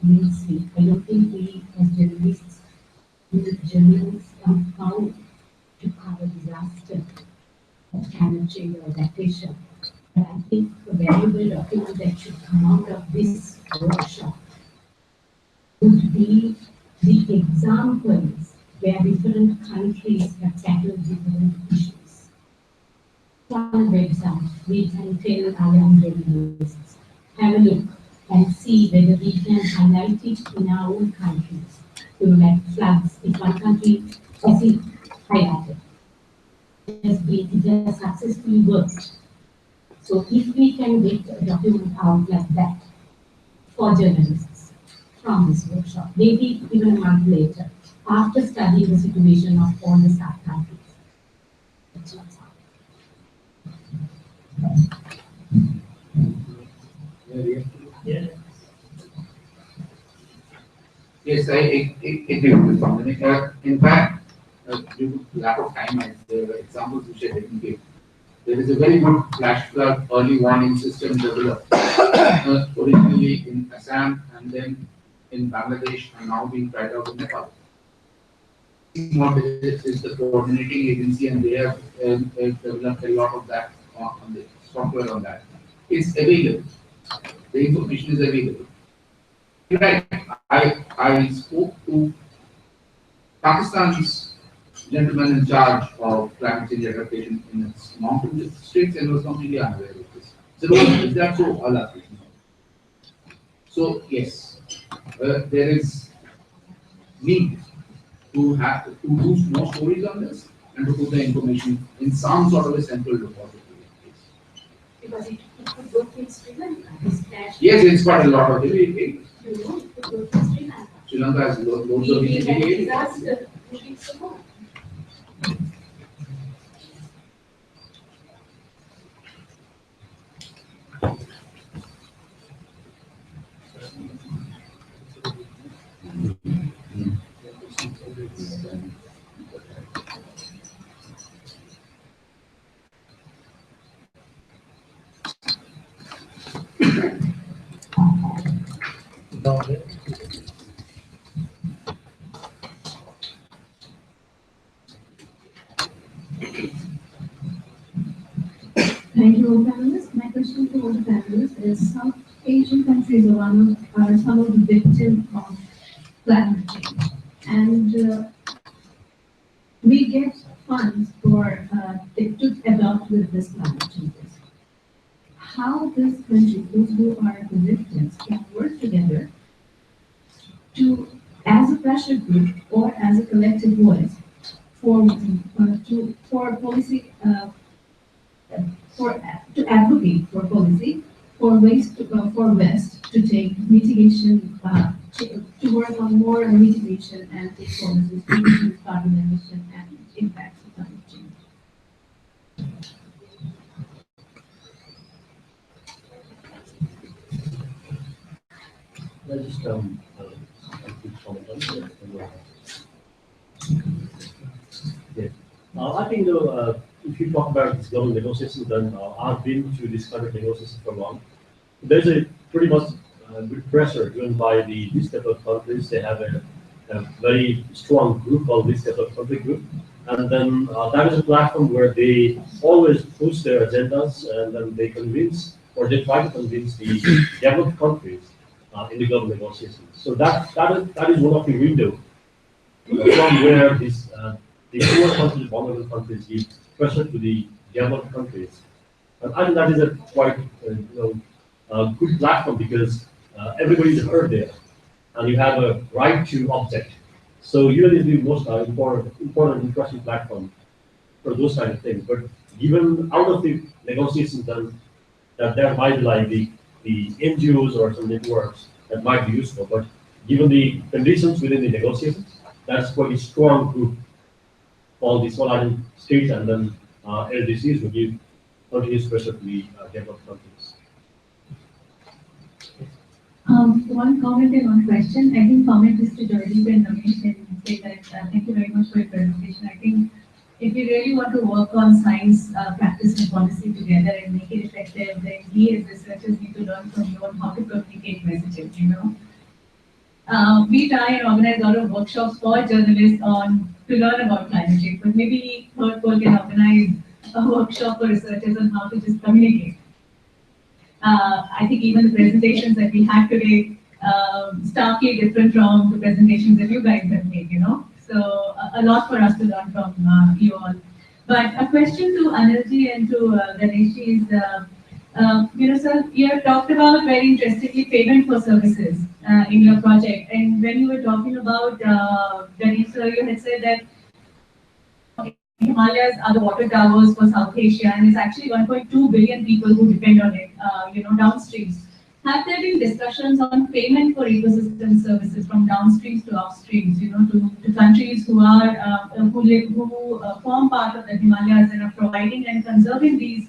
immensely. I don't think we as journalists need journalists on how to cover disaster of climate change or adaptation. But I think a valuable document that should come out of this workshop would be the examples where different countries have tackled different issues. One website, we can tell our young journalists, have a look and see whether we can highlight it in our own countries. Like floods, if one country has it highlighted, it has successfully worked. So if we can get a document out like that for journalists from this workshop, maybe even a month later, after studying the situation of all the South countries. That's what's happening. Yeah. Yes, I agree with Dominic. In fact, due to lack of time, there are examples which I didn't give. There is a very good flash flood early warning system developed originally in Assam and then in Bangladesh and now being tried out in Nepal. This is the coordinating agency, and they have developed a lot of that on the software on that. It's available. The information is available. Right. I spoke to Pakistan's gentleman in charge of climate change adaptation in its mountain districts and was completely unaware of this. So is that so? All our questions. So yes, there is need to do more stories on this and to put the information in some sort of a central repository. Because it could go to Sri Lanka. Yes, it's got a lot of it could go to Sri Lanka. Sri Lanka has loads of disaster. Thank you, all panelists. My question to all the panelists is: South Asian countries are some of the victims of climate change, and we get funds for to adopt with this climate changes. How this country, those who are the victims, can work together to, as a pressure group or as a collective voice, for policy, to advocate for policy, for ways to, for West to take mitigation, to work on more mitigation and take policies to reduce carbon emission and impacts of climate change. I just a quick comment on that. Yeah. I think if you talk about this global negotiations, then I've been through this kind of negotiations for long. There's a pretty much good pressure driven by these type of countries. They have a very strong group called this type of country group, and then that is a platform where they always push their agendas, and then they convince or they try to convince the developed countries in the global negotiations. So that is one of the windows from where this the poor countries, vulnerable countries, give pressure to the developed countries. And I think that is a quite good platform because everybody is heard there, and you have a right to object. So UN is the most important, interesting platform for those kind of things. But given out of the negotiations, then that there might be like the NGOs or some networks that might be useful. But given the conditions within the negotiations, that's quite a strong group. All the small island states and then LDCs will give continuous pressure to the developed countries. One comment and one question. I think comment is to Joydeep and Ramesh and say that thank you very much for your presentation. I think if we really want to work on science, practice and policy together and make it effective, then we as researchers need to learn from you on how to communicate messages, we try and organize a lot of workshops for journalists to learn about climate change, but maybe Third Pole can organize a workshop for researchers on how to just communicate. I think even the presentations that we had today, starkly different from the presentations that you guys have made, So a lot for us to learn from you all. But a question to Anilji and to Ganesh is, sir, you have talked about very interestingly payment for services in your project. And when you were talking about Ganesh, sir, you had said that Himalayas are the water towers for South Asia, and it's actually 1.2 billion people who depend on it, downstreams. Have there been discussions on payment for ecosystem services from downstreams to upstreams, to countries who are who form part of the Himalayas and are providing and conserving these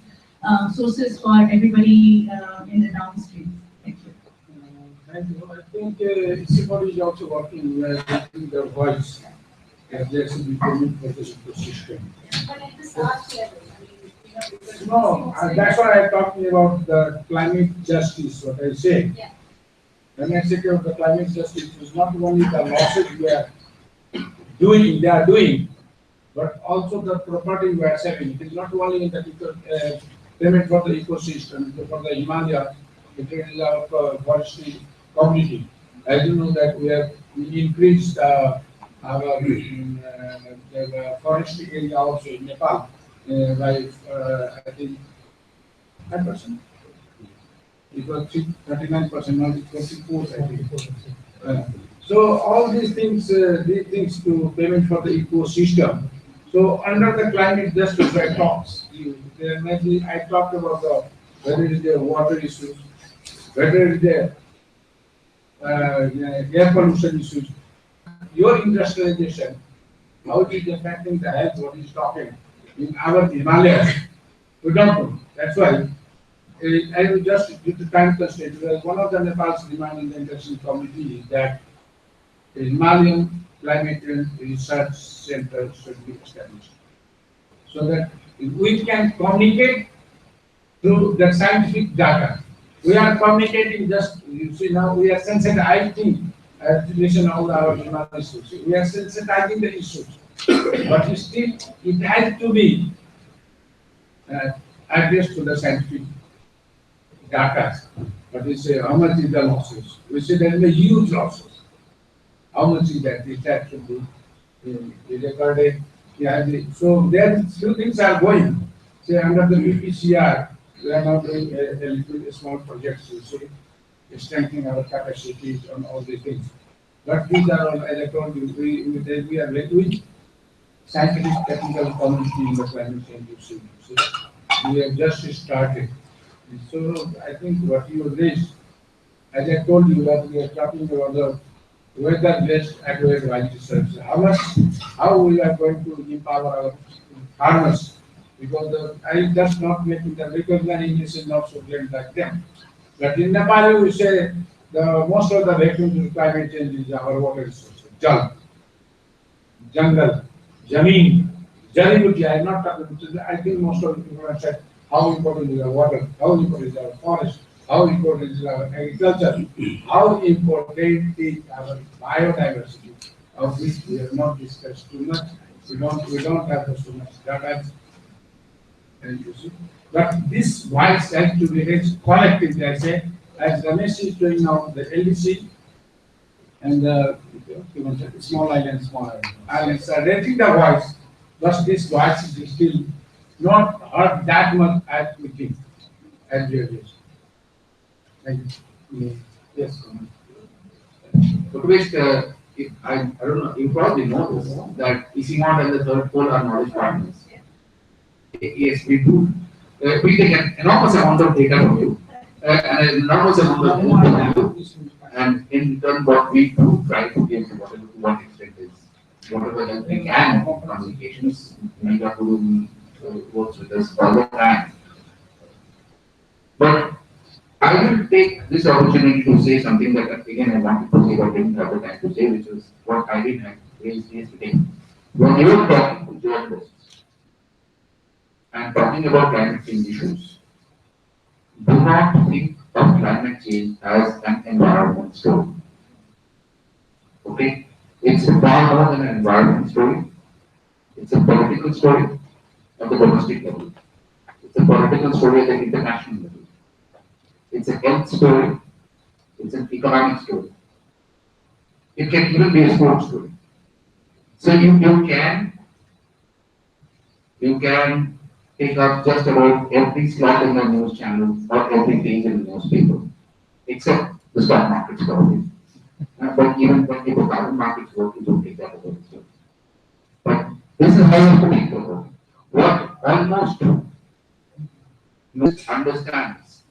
sources for everybody in the downstream? Thank you. Thank you. I think somebody is also working with the voice. There should be payment for this ecosystem. But at the start level, No, that's why I'm talking about the climate justice, what I say. Yeah. When I say about the climate justice, it's not only the losses they are doing, but also the property we are selling. It is not only in the payment for the ecosystem, for the Himalaya, it is our forestry community. As you know that we increased our forestry area also in Nepal. By I think 5%. It was 39%, now it's 24%, I think. So all these things to payment for the ecosystem. So under the climate justice I talks, I talked about whether it is the water issues, whether it is the air pollution issues, your industrialization, how it is affecting the health, what is talking. In our Himalayas, we don't know. That's why I will just due to time constraint. One of the Nepal's demand in the international community is that the Himalayan Climate Research Center should be established, so that we can communicate through the scientific data. We are communicating just, you see now we are sensitizing relation all our Himalayan issues. We are sensitizing the issues. But still, it has to be addressed to the scientific data. But we say, how much is the losses? We say there is a huge losses. How much is that? It has to be recorded. Yeah, so there few things are going. Say under the BPCR, we are now doing a little small projects, you see, strengthening our capacities on all these things. But these are all, as I told you, we are with scientific technical community in the climate change issue. So we have just started. So I think what you raised, as I told you, that we are talking about the weather-based agriculture. How we are going to empower our farmers? Because I just not making the English is not so great like them. But in Nepal, we say the most of the victims of climate change is our water resources, jal, jungle, jameen, jali-buti. I am not talking. I think most of the people have said how important is our water, how important is our forest, how important is our agriculture, how important is our biodiversity, of which we have not discussed too much. We don't have so much data. And you see, but this voice has to be raised collectively. I say, as Ramesh is doing now, the LDC and the small islands are raising the voice, but this voice is still not heard that much as we think, as we are raised. Thank you. Yes, comment. But if I don't know, you probably know this, that ECMOD and the third pole are knowledge partners. Yes, we do. We take an enormous amount of data from you, and an enormous amount of input from you, and in turn, what we do try to give to whatever to what extent is whatever that we can communications. Mega Guru works with us all the time. But I will take this opportunity to say something that again I wanted to say but didn't have the time to say, which is what I did have raised yesterday. When you were talking to journalists and talking about climate change issues, do not think of climate change as an environment story. Okay? It's far more than an environment story. It's a political story at the domestic level. It's a political story at the international level. It's a health story. It's an economic story. It can even be a sports story. So you can take up just about every slot in the news channel or every page in the newspaper, except the stock market story. But even when the carbon markets work, you don't take that over. But this is how you put it over. What almost understands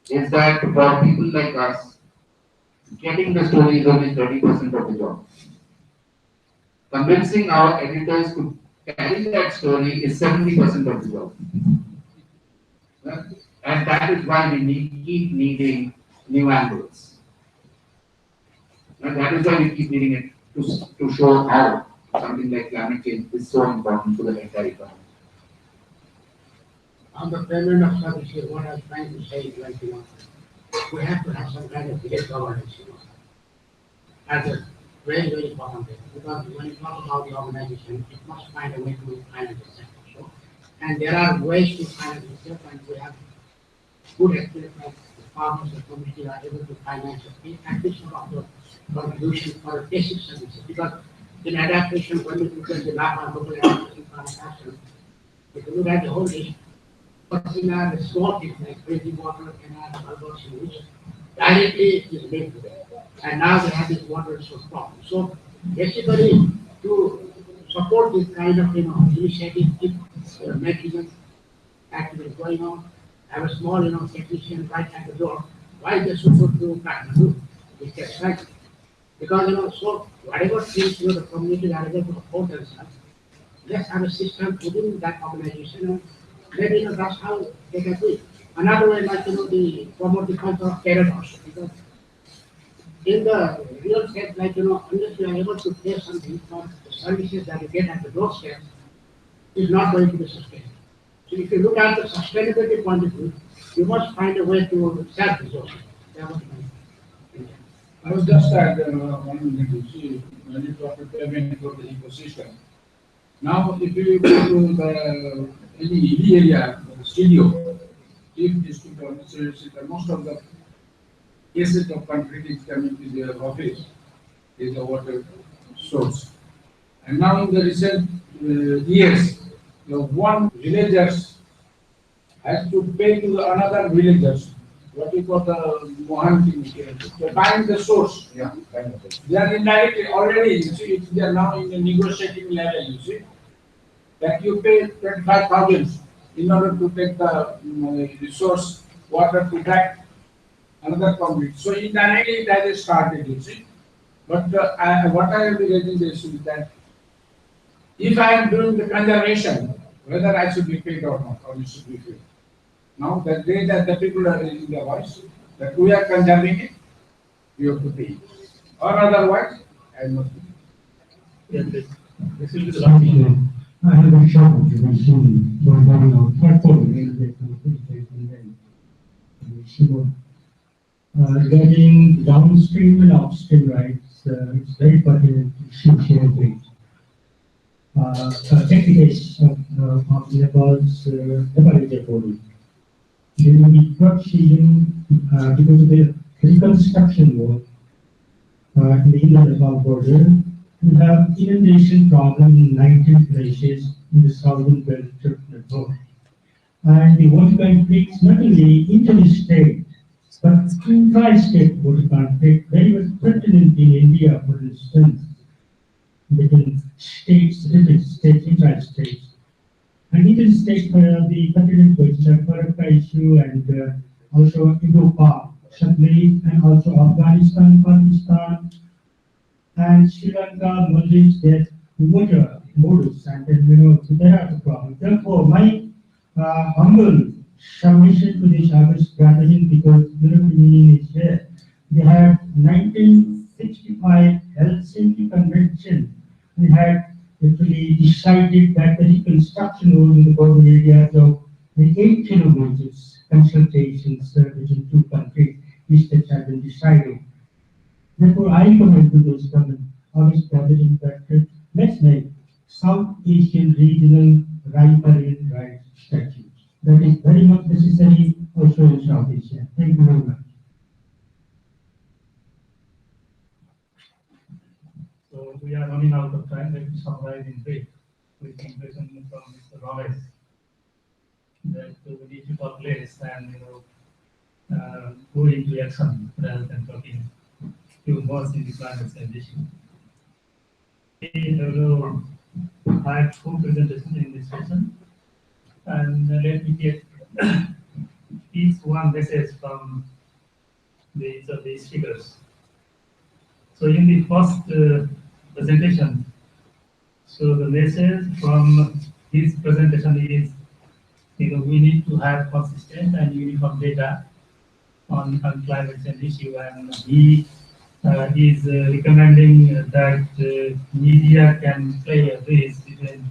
is that for people like us, getting the story is only 30% of the job. Convincing our editors to carry that story is 70% of the job. And that is why we keep needing new angles. And that is why we keep needing it to show how something like climate change is so important to the entire economy. On the payment of services, what I was trying to say is like, we have to have some kind of village governance, as a very, very important thing. Because when you talk about the organization, it must find a way to finance itself. So, and there are ways to finance itself, and we have good experience like the farmers and community are able to finance at least some of the contribution for basic services. Because in adaptation, when we look at the local adaptation plan action, if you look at the whole list, in a small things like drinking water, canal, harbors, which directly is linked to that. And now they have this water resource problem. So basically, to support this kind of initiative, keep mechanism activity going on, have a small technician right at the door. Why they should go to Kathmandu? It's just right. Because so whatever things the community are able to afford themselves, let's have a system within that organization. And maybe that's how they can do it. Another way, like the promote the culture of carrot also, because in the real sense, like unless you are able to pay something for the services that you get at the doorstep, is not going to be sustainable. So if you look at the sustainability point of view, you must find a way to self-resource. I was just at one minute to see when you talk about payment for the ecosystem. Now, if you go to any hilly area, studio, chief district officers, most of the cases of conflict is coming to their office is a water source. And now in the recent years, one villagers has to pay to the another villagers what you call the Mohan thing here, they find the source. Yeah, kind of. They are indirectly already, you see, they are now in the negotiating level, you see. That you pay 25,000 in order to take the resource water to that another community. So indirectly that is started, you see. But what I will be raising the issue is that if I am doing the conservation, whether I should be paid or not, or it should be paid. Now the day that the people are raising their voice, that we are conserving it, you have to pay. Or otherwise, I must pay. Yes, this will be the last Thank one. you. I have a short observation regarding our platform regarding downstream and upstream rights. It's very pertinent to share it. Take the case of Nepal's Nepali Jayapuri. During the flood season, because of the reconstruction work in the India-Nepal border, we have inundation problem in 19 places in the southern belt of Nepal. And the water conflicts not only interstate, but intra-state water conflict, very much pertinent in India, for instance, between states, different states, intra-states. And interstate the pertinent question, Faraka issue, and also Indo-Pak, Shatli, and also Afghanistan, Pakistan, and Sri Lanka, Maldives, their water borders, and then, there are the problems. Therefore, my humble submission to this August gathering, because European Union is here, they had 1965 Helsinki Convention, and had actually decided that the reconstruction work in the border areas of the 8 kilometers consultations between two countries, these steps have been decided. Therefore, I recommend to those August gathering that let's make South Asian regional riparian rights statutes. That is very much necessary also in South Asia. Thank you very much. So we are running out of time. Let me summarize in brief with impression from Mr. Ramesh that we need to talk less and go into action rather than talking too much in the climate change issue. I have two presentations in this session, and let me get each one message from each of these speakers. So in the first presentation, so the message from his presentation is, we need to have consistent and uniform data on climate change issue, and he is recommending that media can play a bridge between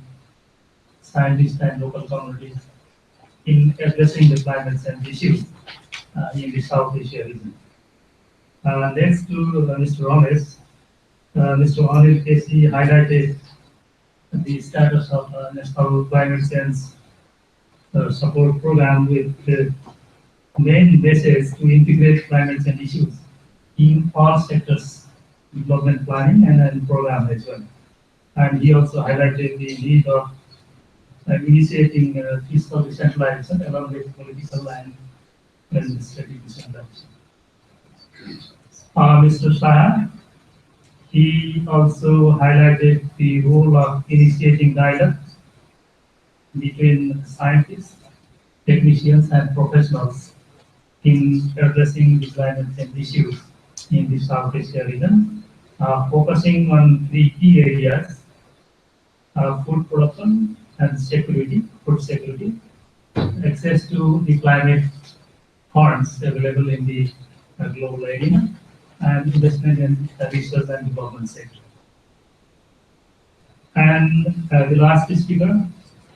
scientists and local communities in addressing the climate change issue in the South Asia region. Next to Mr. Ramesh, Mr. Anil Kesi highlighted the status of National Climate Change Support Program with the main message to integrate climate change issues in all sectors, development planning and program as well. And he also highlighted the need of initiating fiscal decentralization along with political and administrative decentralization. Mr. Shah, he also highlighted the role of initiating dialogue between scientists, technicians, and professionals in addressing the climate change issues in the South Asia region, focusing on 3 key areas: food production and security, food security, access to the climate funds available in the global area, and investment in the research and development sector. And the last speaker,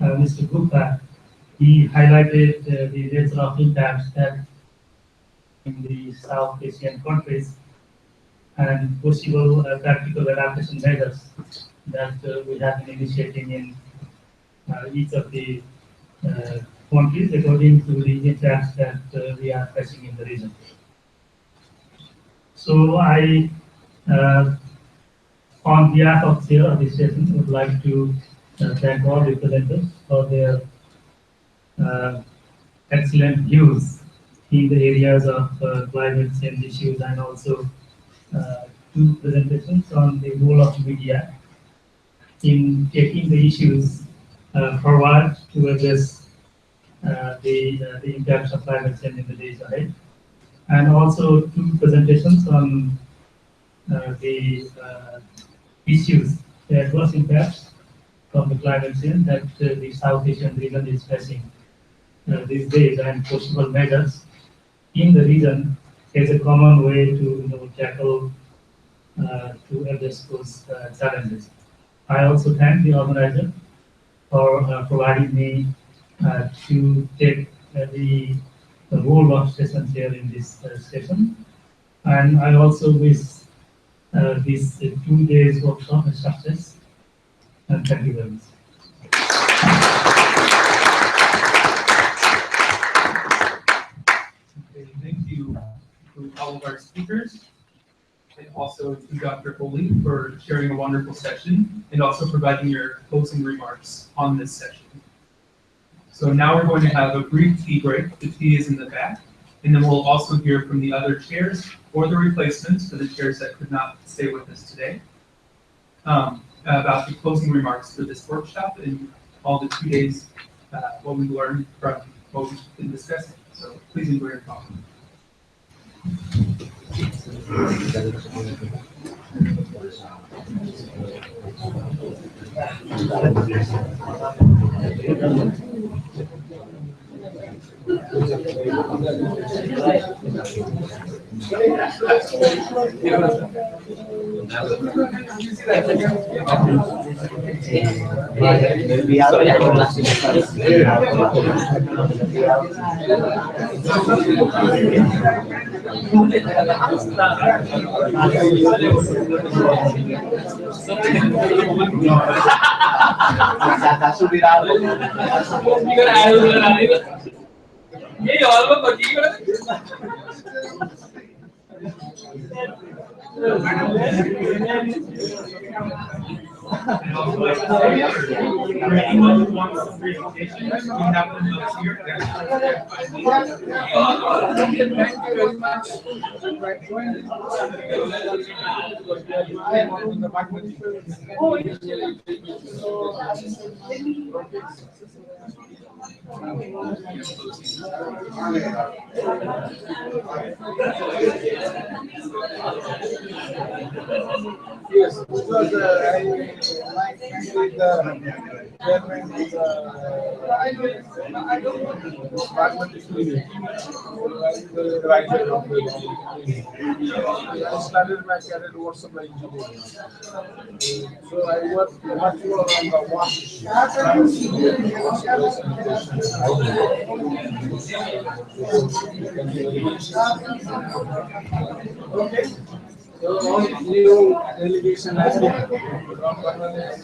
Mr. Gupta, he highlighted the nature of impacts that in the South Asian countries and possible practical adaptation measures that we have been initiating in each of the countries according to the impacts that we are facing in the region. So I, on behalf of chair of this session, would like to thank all the presenters for their excellent views in the areas of climate change issues, and also 2 presentations on the role of media in taking the issues forward to address the impacts of climate change in the days ahead, and also 2 presentations on the issues, the adverse impacts from the climate change that the South Asian region is facing these days, and possible measures in the region as a common way to tackle to address those challenges. I also thank the organizer for providing me to take the role of session chair in this session, and I also wish this 2 days workshop a success, and thank you very much. Okay, thank you to all of our speakers, and also to Dr. Foley for sharing a wonderful session and also providing your closing remarks on this session. So now we're going to have a brief tea break. The tea is in the back, and then we'll also hear from the other chairs or the replacements for the chairs that could not stay with us today about the closing remarks for this workshop and all the 2 days, what we learned from what we've been discussing. So please enjoy your talk. And also, like to say, for anyone who wants some presentations, we have them up here. Yes, because I like with the chairman is I don't know writer of the I started my career towards supply engineering. So I worked much more on the wash. Okay. So all new delegation has been from Bangladesh.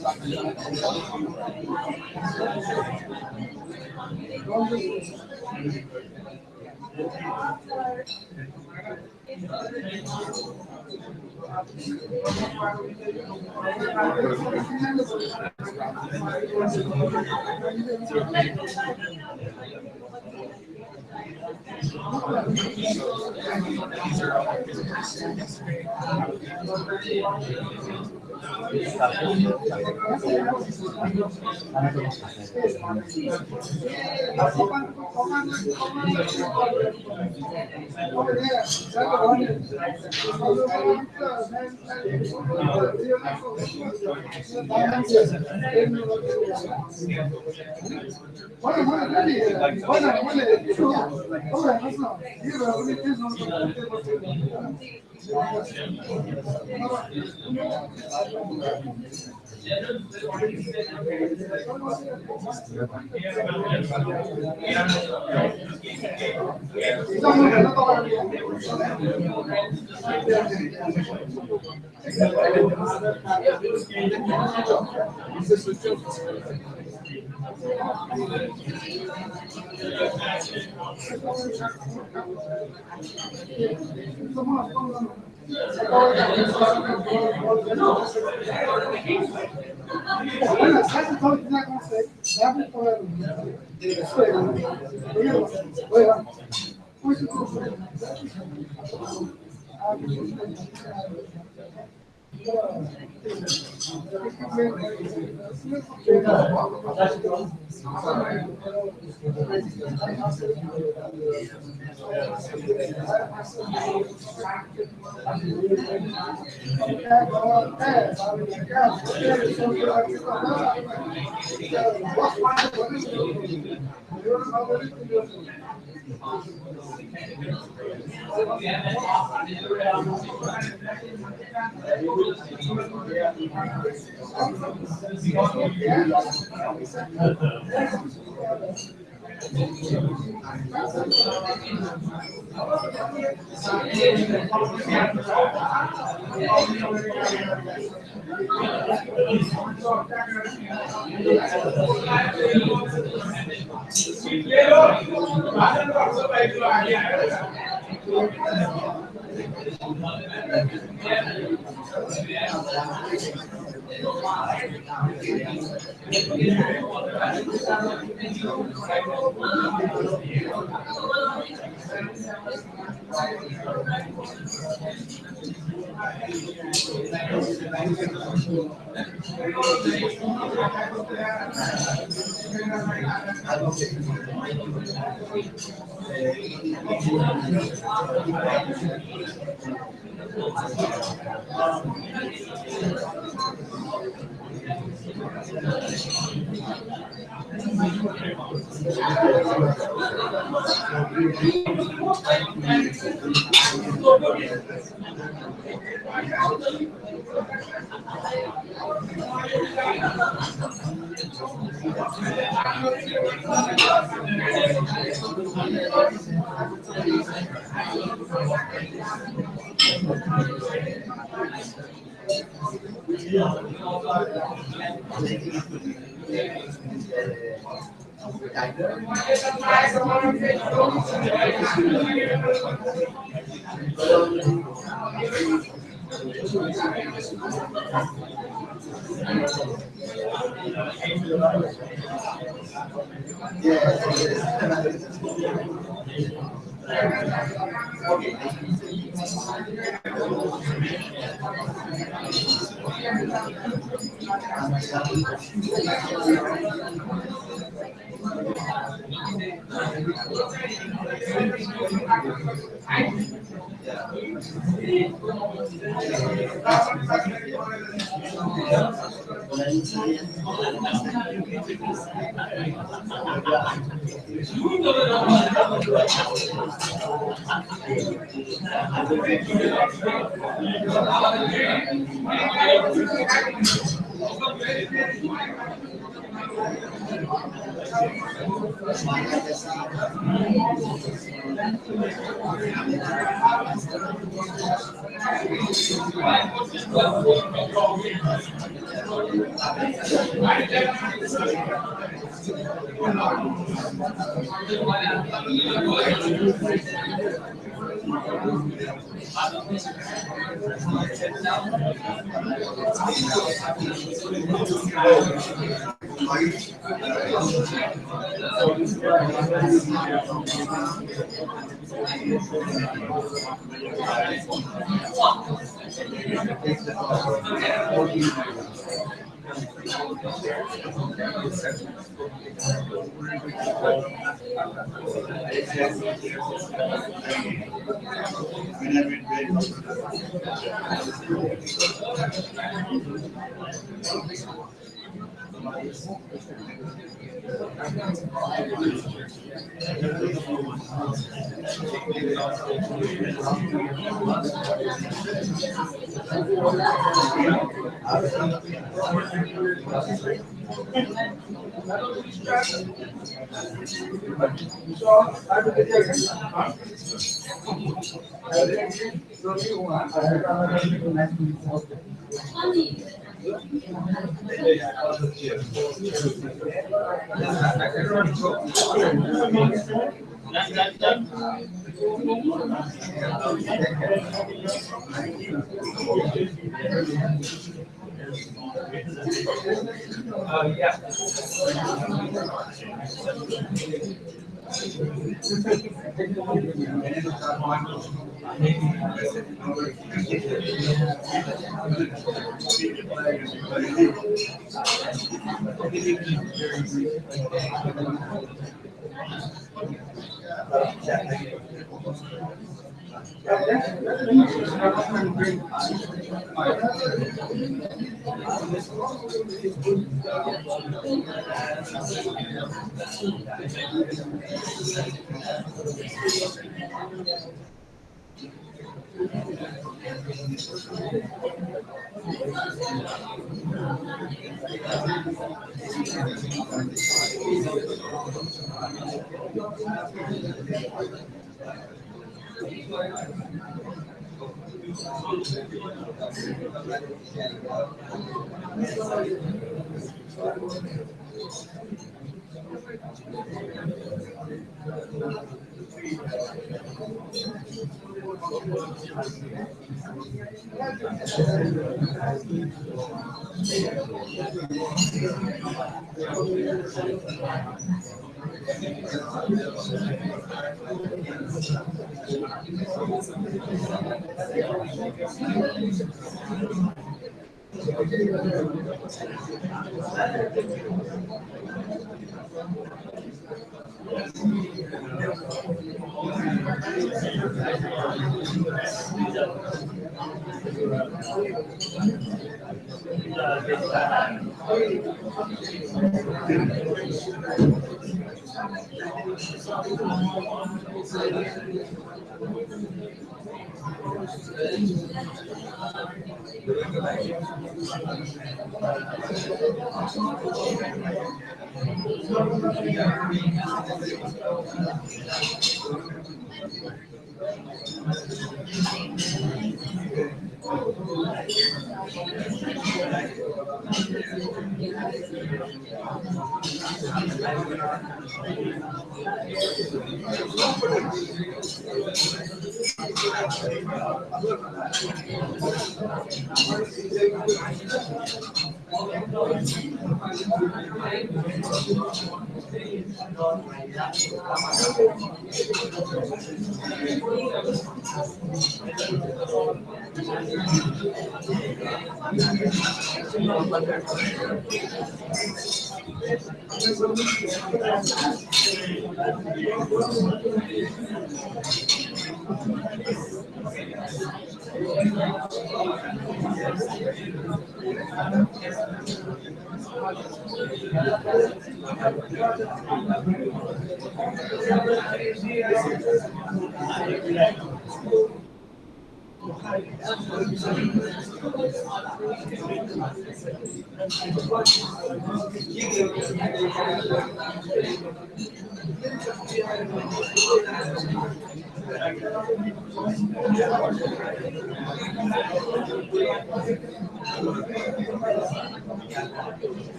Thank you.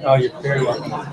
Oh, you're very welcome.